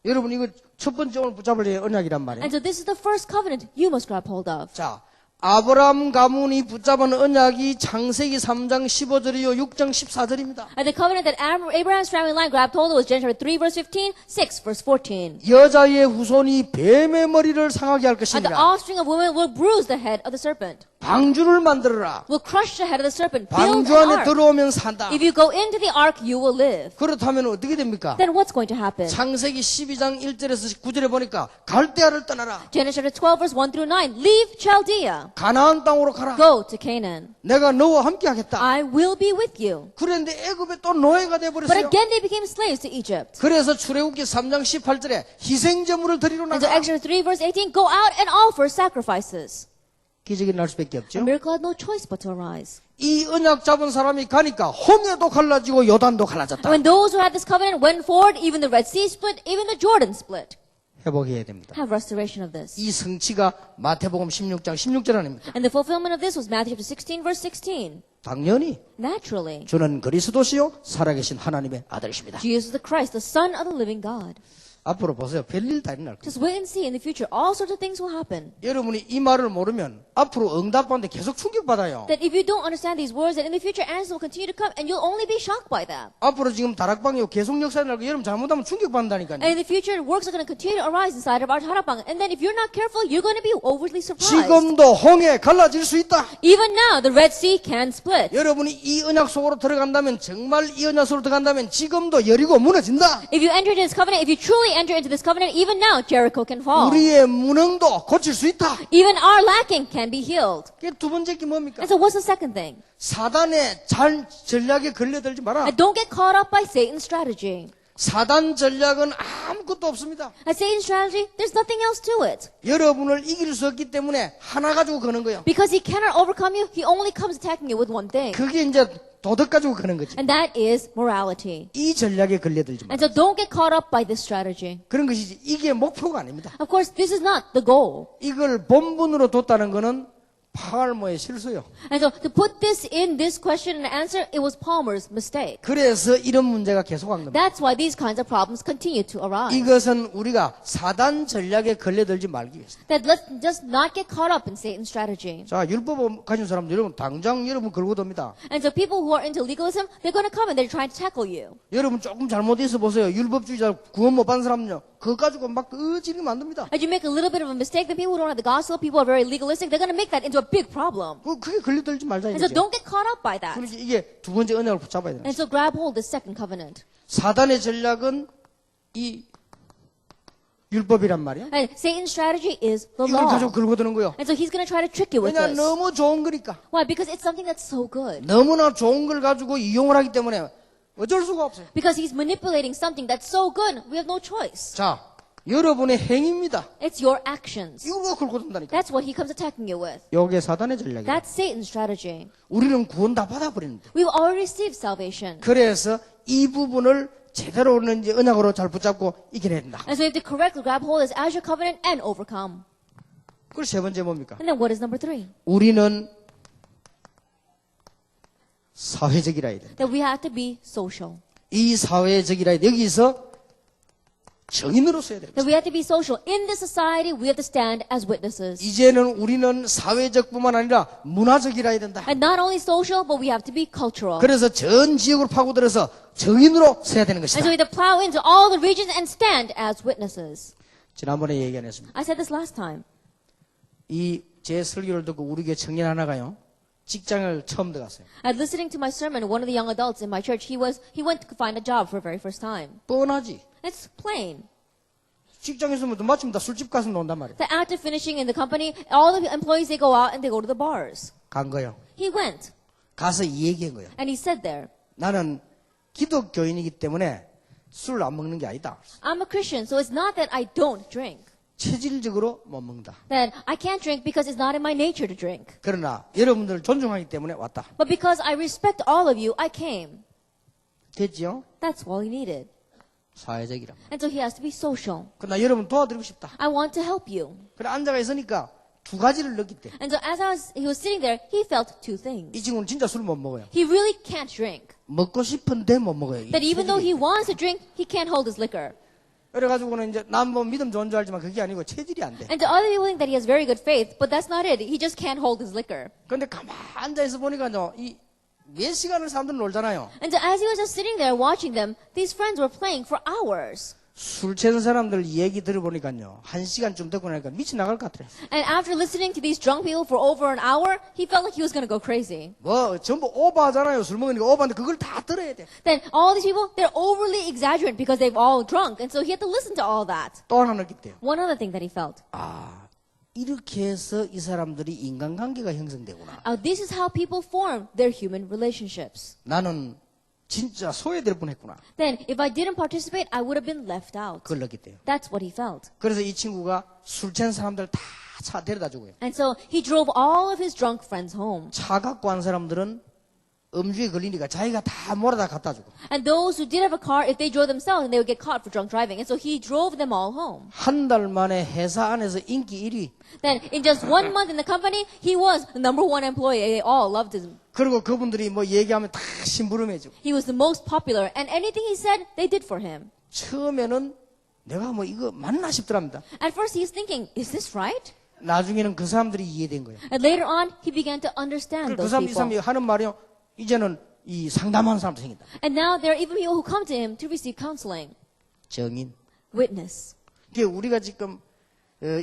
여러분 이거 첫 번째 오늘 붙잡을 언약이란 말이에요. And so this is the first covenant you must grab hold of. 자, 아브라함 가문이 붙잡은 언약이 창세기 3장 15절이요 6장 14절입니다. And the covenant that Abraham's family line grabbed hold of was Genesis 3 verse 15, 6 verse 14. 여자의 후손이 뱀의 머리를 상하게 할 And the 것이니라. offspring of women will bruise the head of the serpent. 방주를 만들어라. will crush the head of the serpent. Build 방주 an 안에 ark. 들어오면 산다. If you go into the ark, you will live. 그렇다면 어떻게 됩니까? Then what's going to happen? 창세기 12장 1절에서 9절에 보니까 갈대아를 떠나라. Genesis chapter 12 verse 1 through 9. Leave Chaldea. 가나안 땅으로 가라. Go to Canaan. 내가 너와 함께 하겠다. I will be with you. 그런데 애굽에 또 노예가 But 돼버렸어요. again they became slaves to Egypt. 그래서 출애굽기 3장 18절에 희생제물을 드리러 And so 나가. Exodus 3 verse 18, go out and offer sacrifices. 기적이 날 수밖에 A 없죠. miracle had no choice but to arise. 이 언약 잡은 사람이 가니까 홍해도 갈라지고 요단도 갈라졌다. And when those who had this covenant went forward, even the Red Sea split, even the Jordan split. 회복해야 됩니다. Have restoration of this. 이 성취가 마태복음 16장 16절 아닙니까? And the fulfillment of this was Matthew chapter 16 verse 16. 당연히 Naturally, 주는 그리스도시요 살아계신 하나님의 아들이십니다. Jesus is the Christ, the Son of the living God. 앞으로 보세요. 별일 다 일어날 겁니다. Just wait and see. In the future, all sorts of things will happen. 여러분이 이 말을 모르면 앞으로 응답받는데 계속 충격받아요. That if you don't understand these words, that in the future answers will continue to come, and you'll only be shocked by that. 앞으로 지금 다락방이 계속 역사에 나고 여러분 잘못하면 충격받는다니까요. And in the future, works are going to continue to arise inside of our Harapang. And then if you're not careful, you're going to be overly surprised. 지금도 홍해 갈라질 수 있다. Even now, the Red Sea can split. 여러분이 이 언약 속으로 들어간다면 정말 이 언약 속으로 들어간다면 지금도 여리고 무너진다. If you enter into this covenant, if you truly enter into this covenant, even now, Jericho can fall. 우리의 무능도 고칠 수 있다. Even our lacking can be healed. 그게 두 번째 게 뭡니까? And so what's the second thing? 사단의 전략에 걸려들지 마라. And don't get caught up by Satan's strategy. 사단 전략은 아무것도 없습니다. At Satan's strategy, there's nothing else to it. 여러분을 이길 수 없기 때문에 하나 가지고 거는 거예요. Because he cannot overcome you, he only comes attacking you with one thing. 그게 이제 도덕 가지고 거는 거지. And that is morality. 이 전략에 걸려들지 마라. And so don't get caught up by this strategy. 그런 것이지 이게 목표가 아닙니다. Of course, this is not the goal. 이걸 본분으로 뒀다는 거는 팔모의 실수요. And so to put this in this question and answer, it was Palmer's mistake. 그래서 이런 문제가 계속한 겁니다. That's why these kinds of problems continue to arise. 이것은 우리가 사단 전략에 걸려들지 말기 위해서. That let's just not get caught up in Satan's strategy. 자, 율법 가진 사람들 여러분 당장 여러분 걸고 듭니다. And so people who are into legalism, they're going to come and they're trying to tackle you. 여러분 조금 잘못해서 보세요. 율법주의자 구원 못 받은 사람요. 그거 가지고 막 어지르게 만듭니다. As you make a little bit of a mistake, the people who don't have the gospel, people who are very legalistic, they're going to make that into a big problem. 그게 걸려들지 말자 And so 이거죠. don't get caught up by that. 그러니까 이게 두 번째 언약을 붙잡아야 돼요. And so grab hold of the second covenant. 사단의 전략은 이 율법이란 말이야. And Satan's strategy is the 이걸 가지고 law. 걸고 드는 거예요. And so he's going to try to trick you with 왜냐 this. 너무 좋은 거니까. Why? Because it's something that's so good. 너무나 좋은 걸 가지고 이용을 하기 때문에 어쩔 수가 없어요. Because he's manipulating something that's so good, we have no choice. 자, 여러분의 행위입니다. It's your actions. 이거 걸고 든다니까. That's what he comes attacking you with. 요게 사단의 전략이에요. That's Satan's strategy. 우리는 구원 다 받아버리는데. We've already received salvation. 그래서 이 부분을 제대로 이제 언약으로 잘 붙잡고 이겨내야 된다. And so you have to correctly grab hold of this as your covenant and overcome. 그리고 세 번째 뭡니까? And then what is number 3? 우리는 사회적이라야 된다. That we have to be social. 이 사회적이라야 돼. 여기서 정인으로 써야 됩니다. That we have to be social. In this society, we have to stand as witnesses. 이제는 우리는 사회적뿐만 아니라 문화적이라야 된다. And not only social, but we have to be cultural. 그래서 전 지역으로 파고들어서 정인으로 서야 되는 And so 것이다. we have to plow into all the regions and stand as witnesses. 지난번에 얘기 안 했습니다. I said this last time. 이 제 설교를 듣고 우리 교회 청년 하나가요. 직장을 처음 들어갔어요. Listening to my sermon, one of the young adults in my church, he went to find a job for the very first time. 뻔하지. It's plain. 직장에서 뭐 마침 다 술집 가서 논단 말이에요. That after finishing in the company, all the employees, they go out and they go to the bars. 간 거예요. He went. 가서 이 얘기한 거예요. And he said there, 나는 기독교인이기 때문에 술 안 먹는 게 아니다. I'm a Christian, so it's not that I don't drink. 체질적으로 못 먹는다. That I can't drink because it's not in my nature to drink. 그러나 여러분들 존중하기 때문에 왔다. But because I respect all of you, I came. 됐죠? That's all he needed. 사회적이라. And so he has to be social. 그러나 여러분 도와드리고 싶다. I want to help you. 그래 앉아가 있으니까 두 가지를 느꼈대. And so as he was sitting there, he felt two things. 이 친구는 진짜 술 못 먹어요. He really can't drink. 먹고 싶은데 못 먹어요. That even though he wants to drink, he can't hold his liquor. 그래가지고는 이제 난 뭐 믿음 좋은 줄 알지만 그게 아니고 체질이 안 돼. And to other people think that he has very good faith, but that's not it. He just can't hold his liquor. 근데 가만 앉아있어 보니까요, 이 몇 시간을 사람들 놀잖아요. And so as he was just sitting there watching them, these friends were playing for hours. 술 취한 사람들 얘기 들어보니까요. 1시간쯤 듣고 나니까 미쳐 나갈 것 같아요. And after listening to these drunk people for over an hour, he felt like he was going to go crazy. 뭐 전부 오버하잖아요. 술 먹으니까 오버인데 그걸 다 들어야 돼. Then all these people, they're overly exaggerant because they've all drunk. And so he had to listen to all that. 또 하나 느꼈대요. One other thing that he felt. 아, 이렇게 해서 이 사람들이 인간관계가 형성되구나. This is how people form their human relationships. 나는 진짜 소외될 뻔했구나. Then, if I didn't participate, I would have been left out. 그걸 느꼈대요. That's what he felt. 그래서 이 친구가 술 취한 사람들 다 차 데려다 주고요. And so he drove all of his drunk friends home. 차 갖고 한 사람들은 음주에 걸리니까 자기가 다 몰아다 갖다 주고. And those who did have a car, if they drove themselves, they would get caught for drunk driving. And so he drove them all home. 한 달 만에 회사 안에서 인기 1위. Then, in just 1 month in the company, he was the #1 employee. They all loved him. 그리고 그분들이 뭐 얘기하면 다 심부름해주고. He was the most popular. And anything he said, they did for him. 처음에는 내가 뭐 이거 맞나 싶더랍니다. At first, he's thinking, is this right? 나중에는 그 사람들이 이해된 거예요. And later on, he began to understand 그 those 사람 이 사람이 people. 하는 말이요. 이제는 이 상담하는 사람도 생긴다. And now there are even people who come to him to receive counseling. 정인. Witness. 그게 우리가 지금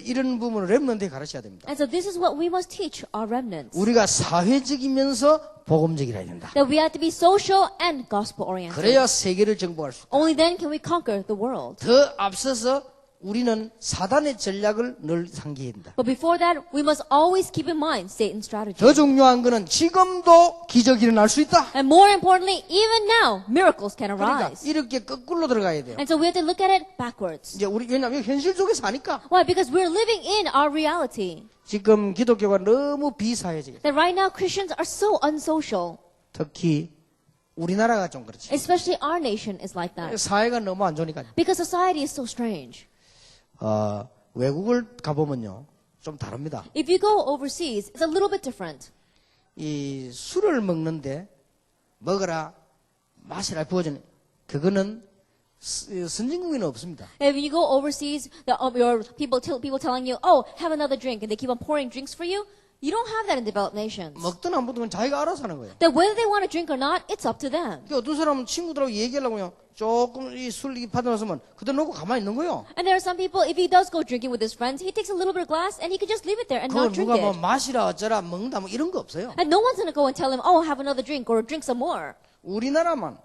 이런 부분을 렘넌트에 가르쳐야 됩니다. And so this is what we must teach our remnants. 우리가 사회적이면서 복음적이라 된다. That we have to be social and gospel oriented. 그래야 세계를 정복할 수 있다. Only then can we conquer the world. 더 앞서서 우리는 사단의 전략을 늘 상기해야 된다. But before that, we must always keep in mind Satan's strategy. 더 중요한 것은 지금도 기적이 일어날 수 있다. And more importantly, even now, miracles can 그러니까 arise. 이렇게 거꾸로 들어가야 돼요. And so we have to look at it backwards. 이제 우리 왜냐하면 현실 속에 사니까 Why? Because we're living in our reality. 지금 기독교가 너무 비사회적이에요. That right now Christians are so unsocial. 특히 우리나라가 좀 그렇지. Especially our nation is like that. 사회가 너무 안 좋으니까. Because society is so strange. 외국을 가보면요 좀 다릅니다. If you go overseas, it's a little bit different. 이 술을 먹는데 먹어라 마시라 부어주는 그거는 선진국에는 없습니다. If you go overseas, your people telling you, oh, have another drink, and they keep on pouring drinks for you. You don't have that in developed nations. 먹든 안 먹든 자기가 알아서 하는 거예요. That whether they want to drink or not, it's up to them. 어떤 사람은 친구들하고 얘기하려고요. 조금 이 술 받아놨으면 그대로 놓고 가만히 있는 거예요. And there are some people, if he does go drinking with his friends, he takes a little bit of glass and he can just leave it there and 그걸 not drink 누가 뭐 it. 마시라 어쩌라 먹는다 뭐 이런 거 없어요. And no one's going to go and tell him, oh, have another drink or drink some more. 우리나라만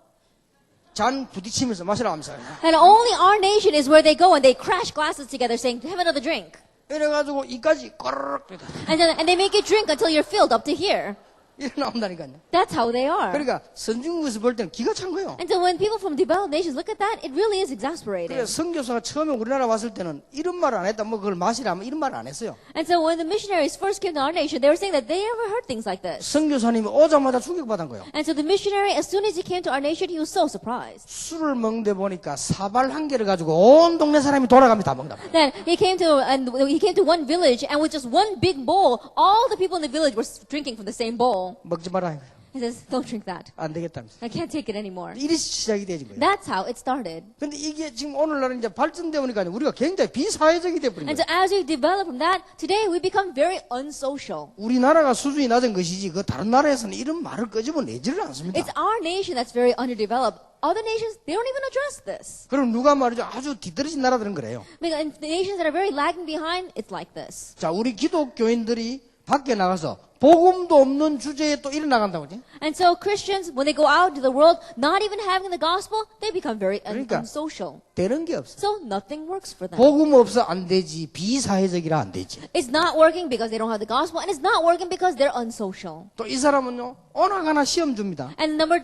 잔 부딪히면서 마시라 하면서 And only our nation is where they go and they crash glasses together saying, have another drink. 이래가지고 이까지 꼬르륵 And they make you drink until you're filled up to here. 이래 나온다니까요. That's how they are. 그러니까 선진국에서 볼 때는 기가 찬 거예요. And so when people from developed nations look at that, it really is exasperating. 그래서 선교사가 처음에 우리나라 왔을 때는 이런 말을 안 했다. 뭐 그걸 마시라 하면 이런 말을 안 했어요. And so when the missionaries first came to our nation, they were saying that they never heard things like this. 선교사님이 오자마자 충격받은 거예요. And so the missionary, as soon as he came to our nation, he was so surprised. 술을 먹는데 보니까 사발 한 개를 가지고 온 동네 사람이 돌아가면서 다 먹는다. Then he came to one village, and with just one big bowl, all the people in the village were drinking from the same bowl. 먹지 마라. He says, don't drink that. 안 되겠다면서. I can't take it anymore. 이리 시작이 되는 거예요. That's how it started. 근데 이게 지금 오늘날은 이제 발전되어 보니까 우리가 굉장히 비사회적이 되어버린 And 거예요. so as we develop from that, today we become very unsocial. 우리나라가 수준이 낮은 것이지 그 다른 나라에서는 이런 말을 끄집어내지를 않습니다. It's our nation that's very underdeveloped. Other nations, they don't even address this. 그럼 누가 말이죠? 아주 뒤떨어진 나라들은 그래요. Because in the nations that are very lagging behind, it's like this. 자, 우리 기독교인들이 밖에 나가서 복음도 없는 주제에 또 일어나간다고 그러지? And so Christians, when they go out into the world, not even having the gospel, they become very 그러니까 unsocial. 되는 게 없어. So nothing works for them. 복음 없어 안 되지. 비사회적이라 안 되지. It's not working because they don't have the gospel, and it's not working because they're unsocial. 또 이 사람은요, 오나가나 시험 줍니다. And number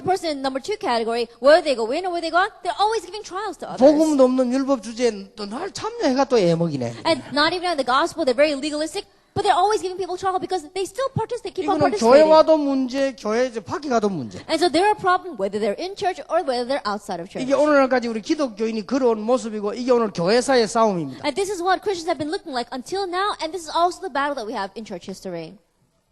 two category, whether they go in or whether they go out, they're always giving trials to others. 복음도 없는 율법 주제에 또 날 참여해가 또 애먹이네. And not even on the gospel, they're very legalistic, but they're always giving people trouble because they still participate, keep on 이거는 participating. 교회 와도 문제, 교회 이제 밖에 가도 문제. And so they're a problem whether they're in church or whether they're outside of church. 이게 오늘날까지 우리 기독교인이 걸어온 모습이고 이게 오늘 교회사의 싸움입니다. And this is what Christians have been looking like until now, and this is also the battle that we have in church history.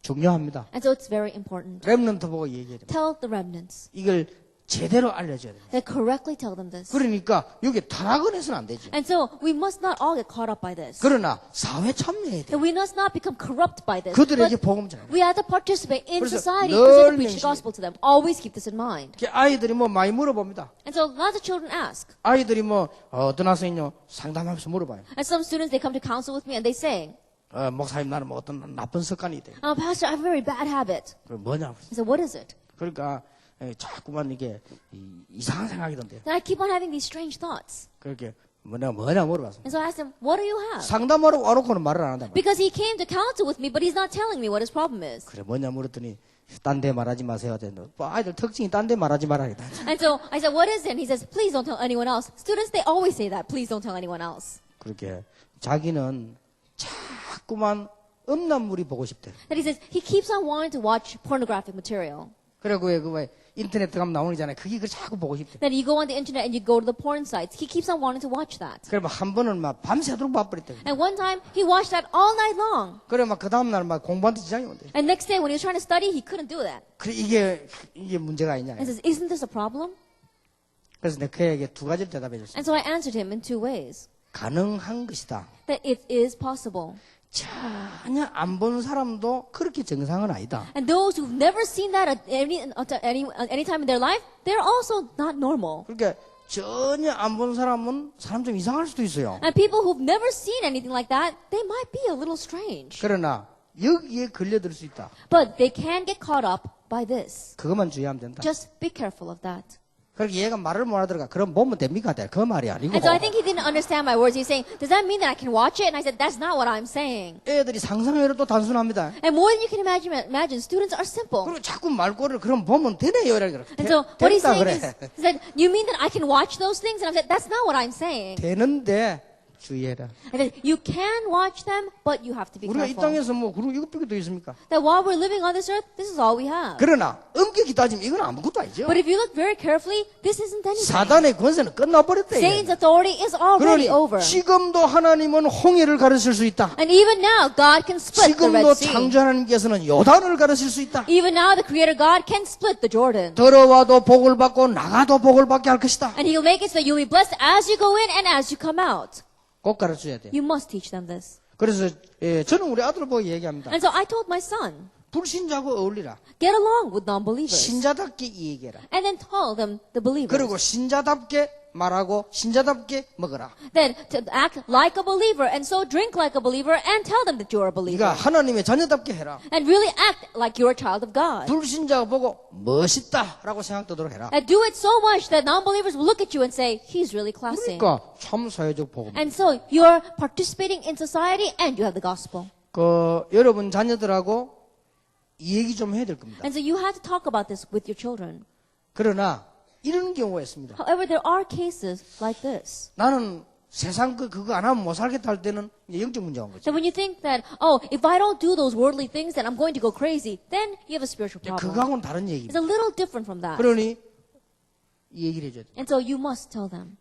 중요합니다. And so it's very important. 렘넌트 보고 얘기해야 됩니다. Tell the remnants. 이걸 제대로 알려줘야 돼요. Then correctly tell them this. 그러니까 여기 타락은 안 되죠. And so we must not all get caught up by this. 그러나 사회 참여해야 돼요. And we must not become corrupt by this. 그들에게 But 복음 전해. we have to participate in 그래서 society 늘 because we preach the 명심해요. gospel to them. Always keep this in mind. 아이들이 뭐 많이 물어봅니다. And so lots of children ask. 아이들이 뭐 어떤 학생이요 상담하면서 물어봐요. And some students, they come to counsel with me and they say, 목사님 나는 뭐 어떤 나쁜 습관이 돼. Pastor, I have a very bad habit. 그 뭐냐? I said, what is it? 그러니까 자꾸만 이게 이상한 생각이 든대요. Then I keep on having these strange thoughts. 그렇게 뭐냐 물어봤어. And so I asked him, what do you have? 상담하러 와놓고는 말을 안 한다. Because he came to counsel with me, but he's not telling me what his problem is. 그래 뭐냐 물었더니 딴 데 말하지 마세요. 뭐 아이들 특징이 딴 데 말하지 말아야겠다. And so I said, what is it? And he says, please don't tell anyone else. Students, they always say that. Please don't tell anyone else. 그렇게 자기는 자꾸만 음란물이 보고 싶대. Then he says, he keeps on wanting to watch pornographic material. 그리고 왜 인터넷 가면 나오잖아요. 그게 자꾸 보고 싶대. Then you go on the internet and you go to the porn sites. He keeps on wanting to watch that. 그래 한 번은 막 밤새도록 봐버렸대. And one time, he watched that all night long. 그래 막 그 다음 날 막 공부하는데 지장이 온대. And next day, when he was trying to study, he couldn't do that. 그래 이게 문제가 아니냐. And says, isn't this a problem? 그래서 내가 그에게 두 가지를 대답해 줬어. And so I answered him in two ways. 가능한 것이다. That it is possible. 전혀 안 본 사람도 그렇게 정상은 아니다. And those who've never seen that at any time in their life, they're also not normal. 그러니까 전혀 안 본 사람은 사람 좀 이상할 수도 있어요. And people who've never seen anything like that, they might be a little strange. 그러나 여기에 걸려들 수 있다. But they can get caught up by this. 그것만 주의하면 된다. Just be careful of that. 그렇게 얘가 말을 못 알아들어가. 그럼 보면 됩니까? 그 말이 아니고. And so I think he didn't understand my words. He was saying, does that mean that I can watch it? And I said, that's not what I'm saying. 애들이 상상외로 단순합니다. And more than you can imagine students are simple. 그리고 자꾸 말꼬리를 그럼 보면 되네요. 이렇게. And so what he's 된다 saying 그래. is, he said, you mean that I can watch those things? And I said, that's not what I'm saying. 되는데 주의해라. And then you can watch them, but you have to be 우리가 이 careful. 땅에서 뭐 그리고 이것밖에 더 있습니까? That while we're living on this earth, this is all we have. 그러나 엄격히 따지면 이건 아무것도 아니죠. But if you look very carefully, this isn't anything. 사단의 권세는 끝나버렸다. Satan's authority is already 그러니 over. 지금도 하나님은 홍해를 가르칠 수 있다. And even now, God can split the 지금도 Red Sea. 창조 하나님께서는 요단을 가르칠 수 있다. Even now, the Creator God can split the Jordan. 들어와도 복을 받고 나가도 복을 받게 할 것이다. And He'll make it so you'll be blessed as you go in and as you come out. 꼭 가르쳐야 돼. You must teach them this. 그래서 저는 우리 아들 보고 얘기합니다. And so I told my son, 불신자하고 어울리라. get along with non-believers. 신자답게 얘기해라. And then tell them the believers. 그리고 신자답게 말하고 신자답게 먹어라. Then to act like a believer and so drink like a believer and tell them that you're a believer. 네가 하나님의 자녀답게 해라. And really act like you're a child of God. 불신자 보고 멋있다라고 생각되도록 해라. And do it so much that non-believers will look at you and say, he's really classy. 그러니까 참 사회적 복음. And so you're participating in society and you have the gospel. 여러분 자녀들하고 이 얘기 좀 해야 될 겁니다. And so you have to talk about this with your children. 그러나 이런 경우가 있습니다. However, there are cases like this. 나는 세상 그거 안 하면 못 살겠다 할 때는 이제 영적 문제가 온 거죠. So when you think that, oh, if I don't do those worldly things, then I'm going to go crazy, then you have a spiritual problem. 그거하고는 다른 It's 얘기입니다. a little different from that. 그러니 이 얘기를 해줘야 돼. And so you must tell them.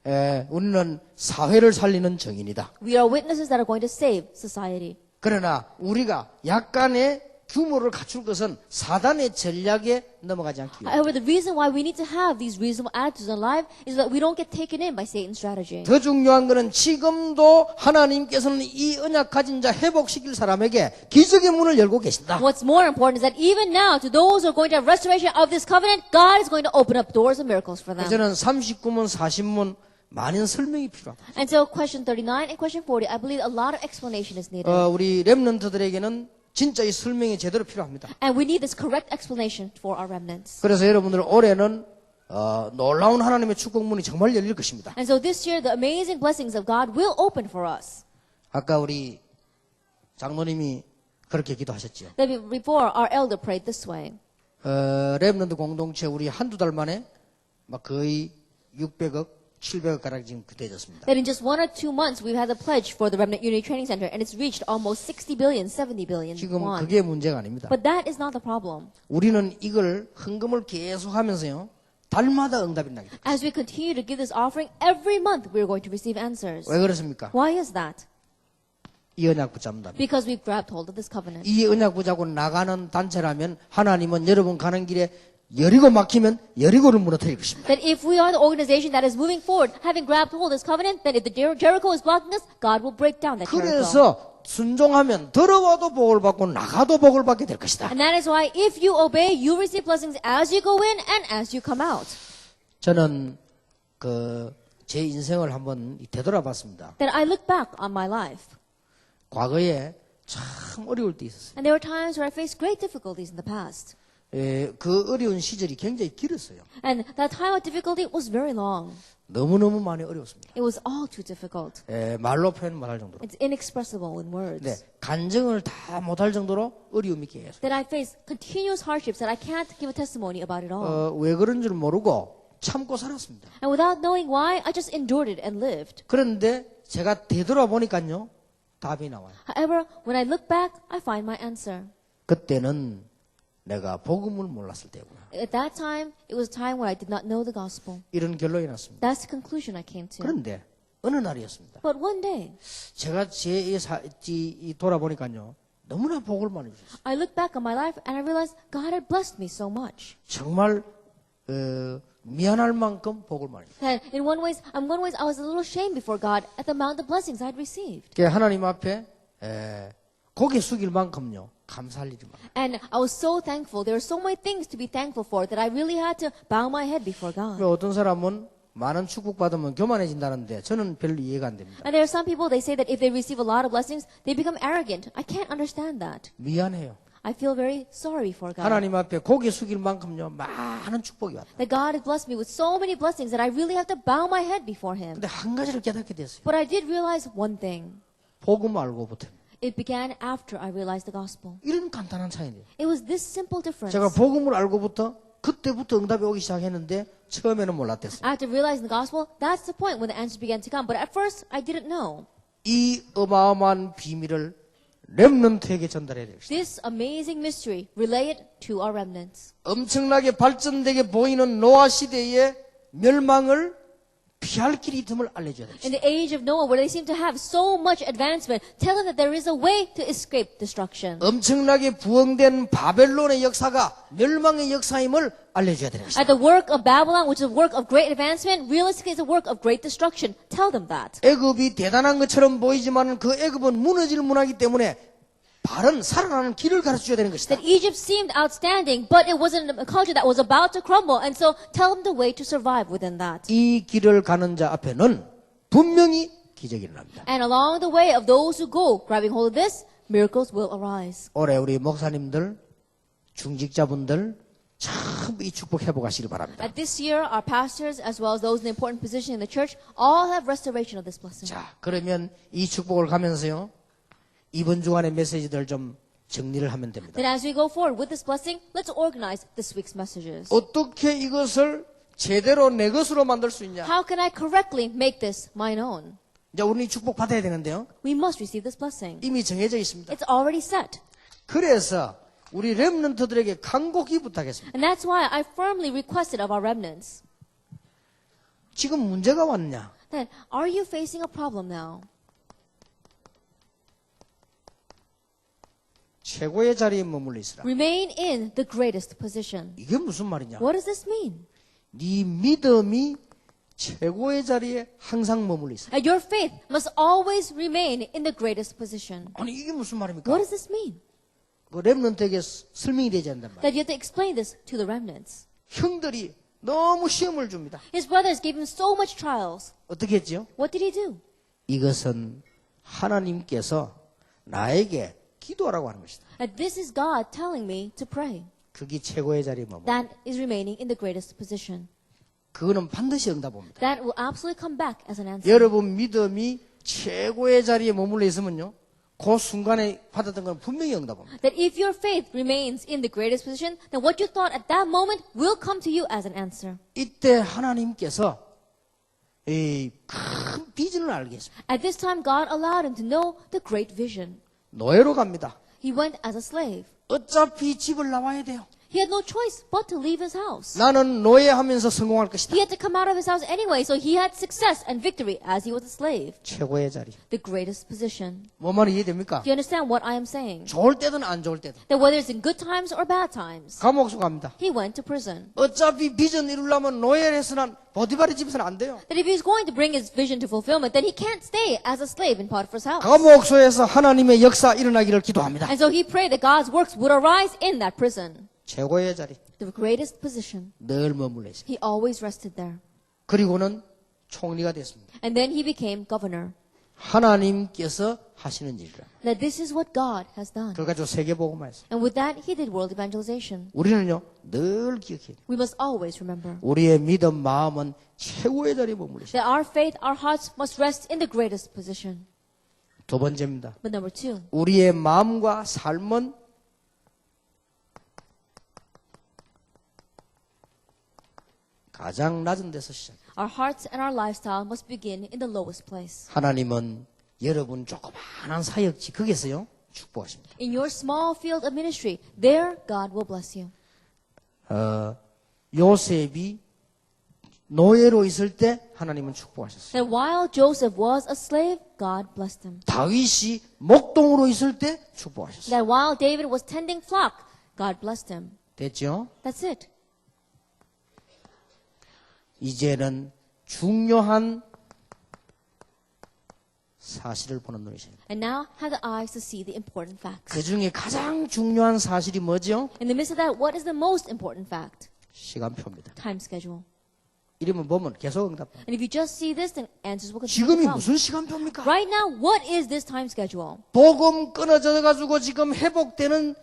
우리는 사회를 살리는 정인이다. We are witnesses that are going to save society. 그러나 우리가 약간의 규모를 갖출 것은 사단의 전략에 넘어가지 않기 위해. However, the reason why we need to have these reasonable attitudes in life is that we don't get taken in by Satan's strategy. 더 중요한 것은 지금도 하나님께서는 이 언약 가진 자 회복시킬 사람에게 기적의 문을 열고 계신다. What's more important is that even now, to those who are going to have restoration of this covenant, God is going to open up doors of miracles for them. 저는 39문, 40문 많은 설명이 필요합니다. And so question 39 and question 40, I believe a lot of explanation is needed. 우리 렘넌트들에게는 진짜 이 설명이 제대로 필요합니다. And we need this correct explanation for our remnants. 그래서 여러분들 올해는 놀라운 하나님의 축복문이 정말 열릴 것입니다. And so this year, the amazing blessings of God will open for us. 아까 우리 장로님이 그렇게 기도하셨지요. That before, our elder prayed this way. 렘넌트 공동체 우리 한두 달 만에 막 거의 600억, 700억 가량 지금 되졌습니다. That in just 1 or 2 months, we've had the pledge for the Remnant Unity Training Center, and it's reached almost 60 billion, 70 billion 지금 won. 그게 문제가 아닙니다. But that is not the problem. 우리는 이걸 헌금을 계속 하면서요. 달마다 응답이 나게 됩니다. As we continue to give this offering, every month we're going to receive answers. 왜 그렇습니까? Why is that? 이 언약 붙잡는다. Because we've grabbed hold of this covenant. 이 언약 붙잡고 나가는 단체라면 하나님은 여러분 가는 길에 여리고 막히면 여리고를 무너뜨릴 것입니다. That if we are the organization that is moving forward, having grabbed hold of this covenant, then if the Jericho is blocking us, God will break down that Jericho. 그래서 순종하면 들어와도 복을 받고 나가도 복을 받게 될 것이다. And that is why if you obey, you receive blessings as you go in and as you come out. 저는 제 인생을 한번 되돌아봤습니다. That I look back on my life. 과거에 참 어려울 때 있었어요. And there were times where I faced great difficulties in the past. 그 어려운 시절이 굉장히 길었어요. And that time of difficulty was very long. 너무너무 많이 어려웠습니다. It was all too difficult. 말로 표현 못할 정도로. It's inexpressible in words. 네, 간증을 다 못할 정도로 어려움이 계속. That I faced continuous hardships that I can't give a testimony about it all. 왜 그런 줄 모르고 참고 살았습니다. And without knowing why, I just endured it and lived. 그런데 제가 되돌아보니까요, 답이 나와요. However, when I look back, I find my answer. 그때는 내가 복음을 몰랐을 때구나. At that time, it was a time when I did not know the gospel. 이런 결론이 났습니다. That's the conclusion I came to. 그런데 어느 날이었습니다. But one day, 제가 돌아보니까요, 너무나 복을 많이 주셨어요. I looked back on my life and I realized God had blessed me so much. 정말 미안할 만큼 복을 많이 주셨어요. That in one ways, I was a little ashamed before God at the amount of blessings I had received. 하나님 앞에 고개 숙일 만큼요, 감사할 일이 많아요. And I was so thankful. There were so many things to be thankful for that I really had to bow my head before God. 어떤 사람은 많은 축복받으면 교만해진다는데 저는 별로 이해가 안 됩니다. And there are some people, they say that if they receive a lot of blessings, they become arrogant. I can't understand that. 미안해요. I feel very sorry for God. 하나님 앞에 고개 숙일 만큼요, 많은 축복이 왔다. That God has blessed me with so many blessings that I really have to bow my head before Him. 근데 한 가지를 깨닫게 됐어요. But I did realize one thing. 복음 알고부터. It began after I realized the gospel. 이런 간단한 차이인데요. It was this simple difference. 제가 복음을 알고부터 그때부터 응답이 오기 시작했는데 처음에는 몰랐댔어요. After realizing the gospel, that's the point when the answers began to come. But at first, I didn't know. 이 어마어마한 비밀을 렘넌트에게 전달해야 되겠어요. This amazing mystery, relay it to our remnants. 엄청나게 발전되게 보이는 노아 시대의 멸망을 피할 길이 있음을 알려줘야 In 되겠어요. the age of Noah, where they seem to have so much advancement, tell them that there is a way to escape destruction. 엄청나게 부흥된 바벨론의 역사가 멸망의 역사임을 알려줘야 되겠어요. At the work of Babylon, which is a work of great advancement, realistically is a work of great destruction. Tell them that. 애굽이 대단한 것처럼 보이지만 그 애굽은 무너질 문화이기 때문에 바른 살아나는 길을 가르쳐줘야 되는 것이다. That Egypt seemed outstanding, but it wasn't a culture that was about to crumble, and so tell them the way to survive within that. 이 길을 가는 자 앞에는 분명히 기적이 일어납니다. And along the way of those who go, grabbing hold of this, miracles will arise. 올해 우리 목사님들, 중직자분들 전부 이 축복 회복하시기 바랍니다. That this year, our pastors, as well as those in important position in the church, all have restoration of this blessing. 자, 그러면 이 축복을 가면서요, 이번 주간의 메시지들 좀 정리를 하면 됩니다. Then as we go forward with this blessing, let's organize this week's messages. 어떻게 이것을 제대로 내 것으로 만들 수 있냐? How can I correctly make this mine own? 이제 우리는 이 축복 받아야 되는데요. We must receive this blessing. 이미 정해져 있습니다. It's already set. 그래서 우리 렘넌트들에게 간곡히 부탁했습니다. And that's why I firmly requested of our remnants. 지금 문제가 왔냐? Then, are you facing a problem now? 최고의 자리에 머물러 있으라. Remain in the greatest position. 이게 무슨 말이냐? What does this mean? 네 믿음이 최고의 자리에 항상 머물러 있으라. Your faith must always remain in the greatest position. 아니 이게 무슨 말입니까? What does this mean? 그 렘넌트에게 설명이 되지 않단 말이에요. That you have to explain this to the remnants. 형들이 너무 시험을 줍니다. His brothers gave him so much trials. 어떻게 했죠? What did he do? 이것은 하나님께서 나에게 기도하라고 하는 것이다. That this is God telling me to pray. 그게 최고의 자리에 머물러. That is remaining in the greatest position. 그거는 반드시 응답 옵니다. That will absolutely come back as an answer. 여러분 믿음이 최고의 자리에 머물러 있으면요, 그 순간에 받았던 건 분명히 응답 옵니다. That if your faith remains in the greatest position, then what you thought at that moment will come to you as an answer. 이때 하나님께서 이 큰 비전을 알게 했습니다. At this time, God allowed him to know the great vision. 노예로 갑니다. He went as a slave. 어차피 집을 나와야 돼요. He had no choice but to leave his house. 나는 노예하면서 성공할 것이다. He had to come out of his house anyway, so he had success and victory as he was a slave. 최고의 자리. The greatest position. 뭐 말이 이해됩니까? Do you understand what I am saying? 좋을 때든 안 좋을 때든. That whether it's in good times or bad times, 감옥수 갑니다. he went to prison. 어차피 비전 이루려면 노예를 해서는 보디바리 집에서는 안 돼요. That if he's going to bring his vision to fulfillment, then he can't stay as a slave in Potiphar's house. 감옥소에서 하나님의 역사 일어나기를 기도합니다. And so he prayed that God's works would arise in that prison. 최고의 자리. The greatest position. 늘 머물러 있습니다. He always rested there. 그리고는 총리가 됐습니다. And then he became governor. 하나님께서 하시는 일이라. That this is what God has done. 그걸 가지고 세계복음화했어요. And with that, he did world evangelization. 우리는요 늘 기억해야 돼요. We must always remember 우리의 믿음 마음은 최고의 자리에 머물러 있어요. that our faith, our hearts must rest in the greatest position. 두 번째입니다. But number two, 우리의 마음과 삶은 가장 낮은 데서 시작해요. our hearts and our lifestyle must begin in the lowest place. 하나님은 여러분 조그마한 사역지 거기서요 축복하십니다. In your small field of ministry, there God will bless you. 요셉이 노예로 있을 때 하나님은 축복하셨어요. That while Joseph was a slave, God blessed him. 다윗이 목동으로 있을 때 축복하셨어요. That while David was tending flock, God blessed him. 됐죠? That's it. 이제는 중요한 사실을 보는 눈이십니다. And now have the eyes to see the important facts. 그 중에 가장 중요한 사실이 뭐죠? In the midst of that, what is the most important fact? 시간표입니다. Time schedule. 이러면 보면 계속 응답. And if you just see this, then answers will continue 지금이 to come. 무슨 시간표입니까? Right now, what is this time schedule? 복음 끊어져 가지고 지금 회복되는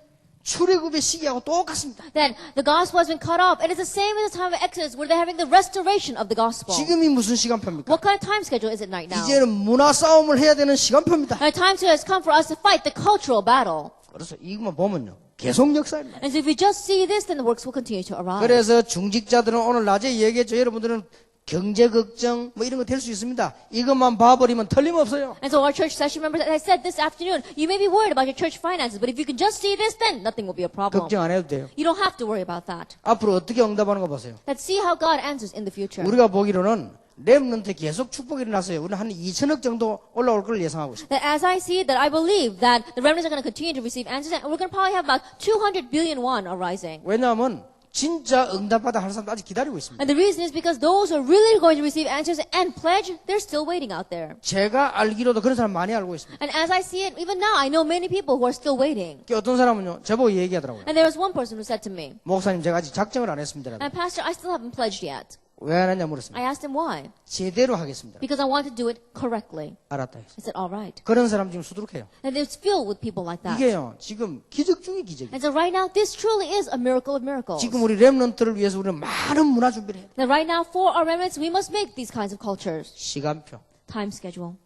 출애굽의 시기하고 똑같습니다. Then the gospel has been cut off. It is the same as the time of Exodus where they're having the restoration of the gospel. 지금이 무슨 시간표입니까? What kind of time schedule is it right now? 이제는 문화 싸움을 해야 되는 시간표입니다. Our time schedule has come for us to fight the cultural battle. 그래서 이것만 보면요. 계속 역사입니다. And so if we just see this, then the works will continue to arise. 그래서 중직자들은 오늘 낮에 얘기했죠. 여러분들은 경제 걱정 뭐 이런 거 될 수 있습니다. 이것만 봐버리면 틀림없어요. And so our church session members, as I said this afternoon, you may be worried about your church finances, but if you can just see this, then nothing will be a problem. 걱정 안 해도 돼요. You don't have to worry about that. 앞으로 어떻게 응답하는 거 보세요. Let's see how God answers in the future. 우리가 보기로는 렘넌트 계속 축복이 일어났어요. 우리는 한 2천억 정도 올라올 걸 예상하고 있습니다. That as I see it, that I believe that the remnants are going to continue to receive answers, and we're going to probably have about 200 billion won arising. 왜냐하면 진짜 응답받아 할 사람도 아직 기다리고 있습니다. And the reason is because those who are really going to receive answers and pledge, they're still waiting out there. 제가 알기로도 그런 사람 많이 알고 있습니다. And as I see it, even now, I know many people who are still waiting. 어떤 사람은요, 저보고 얘기하더라고요. And there was one person who said to me, 목사님, 제가 아직 작정을 안 했습니다. and Pastor, I still haven't pledged yet. 왜 안 했냐 물었습니다. I asked him why. 제대로 하겠습니다. Because I want to do it correctly. 알았다 했어요. I said, all right. 그런 사람 지금 수두룩해요. And it's filled with people like that. 이게요, 지금 기적 중의 기적이에요. And so right now, this truly is a miracle of miracles. 지금 우리 렘넌트를 위해서 우리는 많은 문화 준비를 해야 돼요. Now right now, for our remnants, we must make these kinds of cultures. 시간표. Time schedule.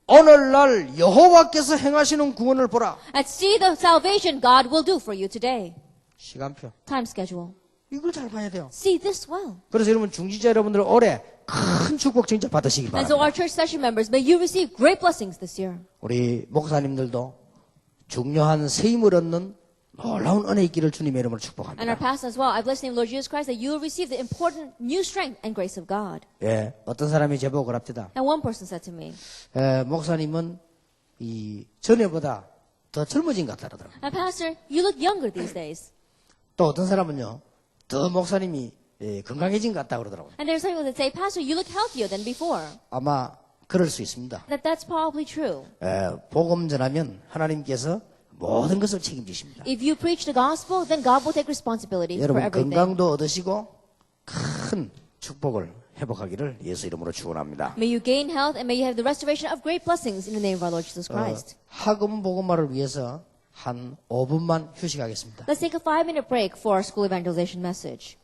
오늘날 여호와께서 행하시는 구원을 보라. And see the salvation God will do for you today. 시간표. Time schedule. 이걸 잘 봐야 돼요. See this well. 그래서 여러분 중지자 여러분들 올해 큰 축복 진짜 받으시기 And so 바랍니다. our church session members, may you receive great blessings this year. 우리 목사님들도 중요한 세임을 얻는 놀라운 은혜 있기를 주님의 이름으로 And our 축복합니다. pastor as well. I bless the name of Lord Jesus Christ that you will receive the important new strength and grace of God. 예, 어떤 사람이 제보고 그럽니다. And one person said to me, 목사님은 이 전에보다 더 젊어진 것 같다 그러더라고요. and Pastor, you look younger these days. 또 어떤 사람은요, 더 목사님이 건강해진 것 같다 그러더라고요. And there's some people that say, Pastor, you look healthier than before. 아마 그럴 수 있습니다. That's probably true. 복음 전하면 하나님께서 모든 것을 책임지십니다. If you preach the gospel, then God will take responsibility for 여러분 everything. 건강도 얻으시고 큰 축복을 회복하기를 예수 이름으로 축원합니다. May you gain health and may you have the restoration of great blessings in the name of our Lord Jesus Christ. 학음 복음화를 위해서 한 5분만 휴식하겠습니다. Let's take a 5-minute break for our school evangelization message.